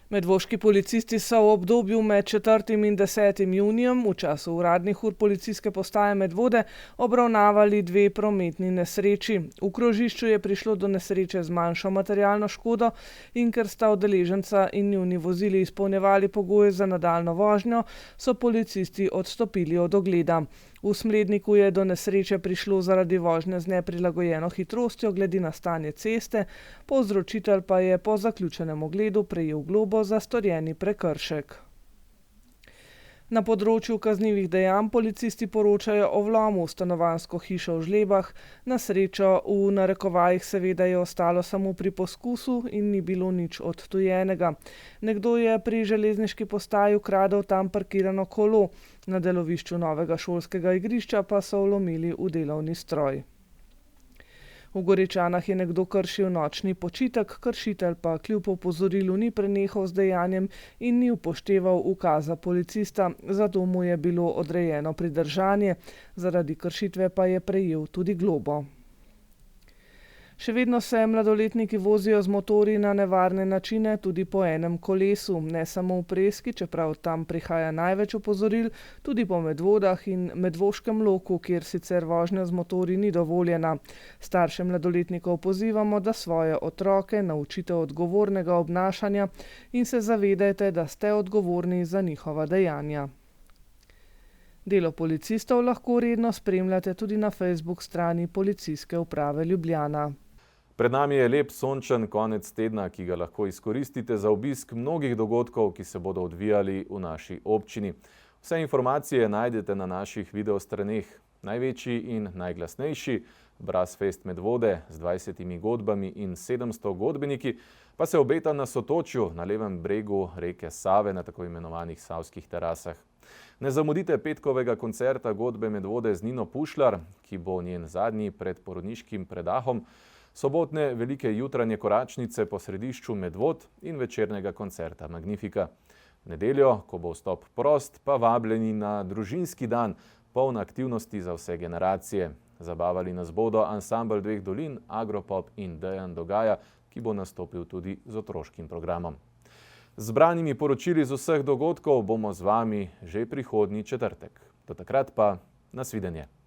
Q: Medvoški policisti so v obdobju med 4. in 10. junijem v času uradnih ur policijske postaje Medvode obravnavali 2 prometni nesreči. V krožišču je prišlo do nesreče z manjšo materialno škodo in ker sta udeleženca in njuni vozili izpolnjevali pogoje za nadaljnjo vožnjo, so policisti odstopili od ogleda. V Smledniku je do nesreče prišlo zaradi vožnje z neprilagojeno hitrostjo glede na stanje ceste, povzročitelj pa je po zaključenem ogledu prejel globo za storjeni prekršek. Na področju kaznivih dejanj policisti poročajo o vlomu v stanovanjsko hišo v Žlebah. Na srečo v narekovajih seveda je ostalo samo pri poskusu in ni bilo nič odtujenega. Nekdo je pri železniški postaji ukradel tam parkirano kolo. Na delovišču novega šolskega igrišča pa so vlomili v delovni stroj. V Goričanah je nekdo kršil nočni počitek, kršitelj pa kljub opozorilu ni prenehal z dejanjem in ni upošteval ukaza policista, zato mu je bilo odrejeno pridržanje, zaradi kršitve pa je prejel tudi globo. Še vedno se mladoletniki vozijo z motorji na nevarne načine tudi po enem kolesu, ne samo v Preski, čeprav tam prihaja največ opozoril, tudi po Medvodah in Medvoškem loku, kjer sicer vožnja z motorji ni dovoljena. Starše mladoletnikov pozivamo, da svoje otroke naučite odgovornega obnašanja in se zavedajte, da ste odgovorni za njihova dejanja. Delo policistov lahko redno spremljate tudi na Facebook strani Policijske uprave Ljubljana.
B: Pred nami je lep sončen konec tedna, ki ga lahko izkoristite za obisk mnogih dogodkov, ki se bodo odvijali v naši občini. Vse informacije najdete na naših videostraneh. Največji in najglasnejši Brasfest Medvode z 20 godbami in 700 godbeniki pa se obeta na Sotočju, na levem bregu reke Save, na tako imenovanih savskih terasah. Ne zamudite petkovega koncerta godbe Medvode z Nino Pušlar, ki bo njen zadnji pred porodniškim predahom, sobotne velike jutranje koračnice po središču Medvod in večernega koncerta Magnifika. V nedeljo, ko bo vstop prost, pa vabljeni na družinski dan, poln aktivnosti za vse generacije. Zabavali nas bodo ansambel Dveh dolin, Agropop in Dejan Dogaja, ki bo nastopil tudi z otroškim programom. Z zbranimi poročili z vseh dogodkov bomo z vami že prihodnji četrtek. Do takrat pa nasvidenje.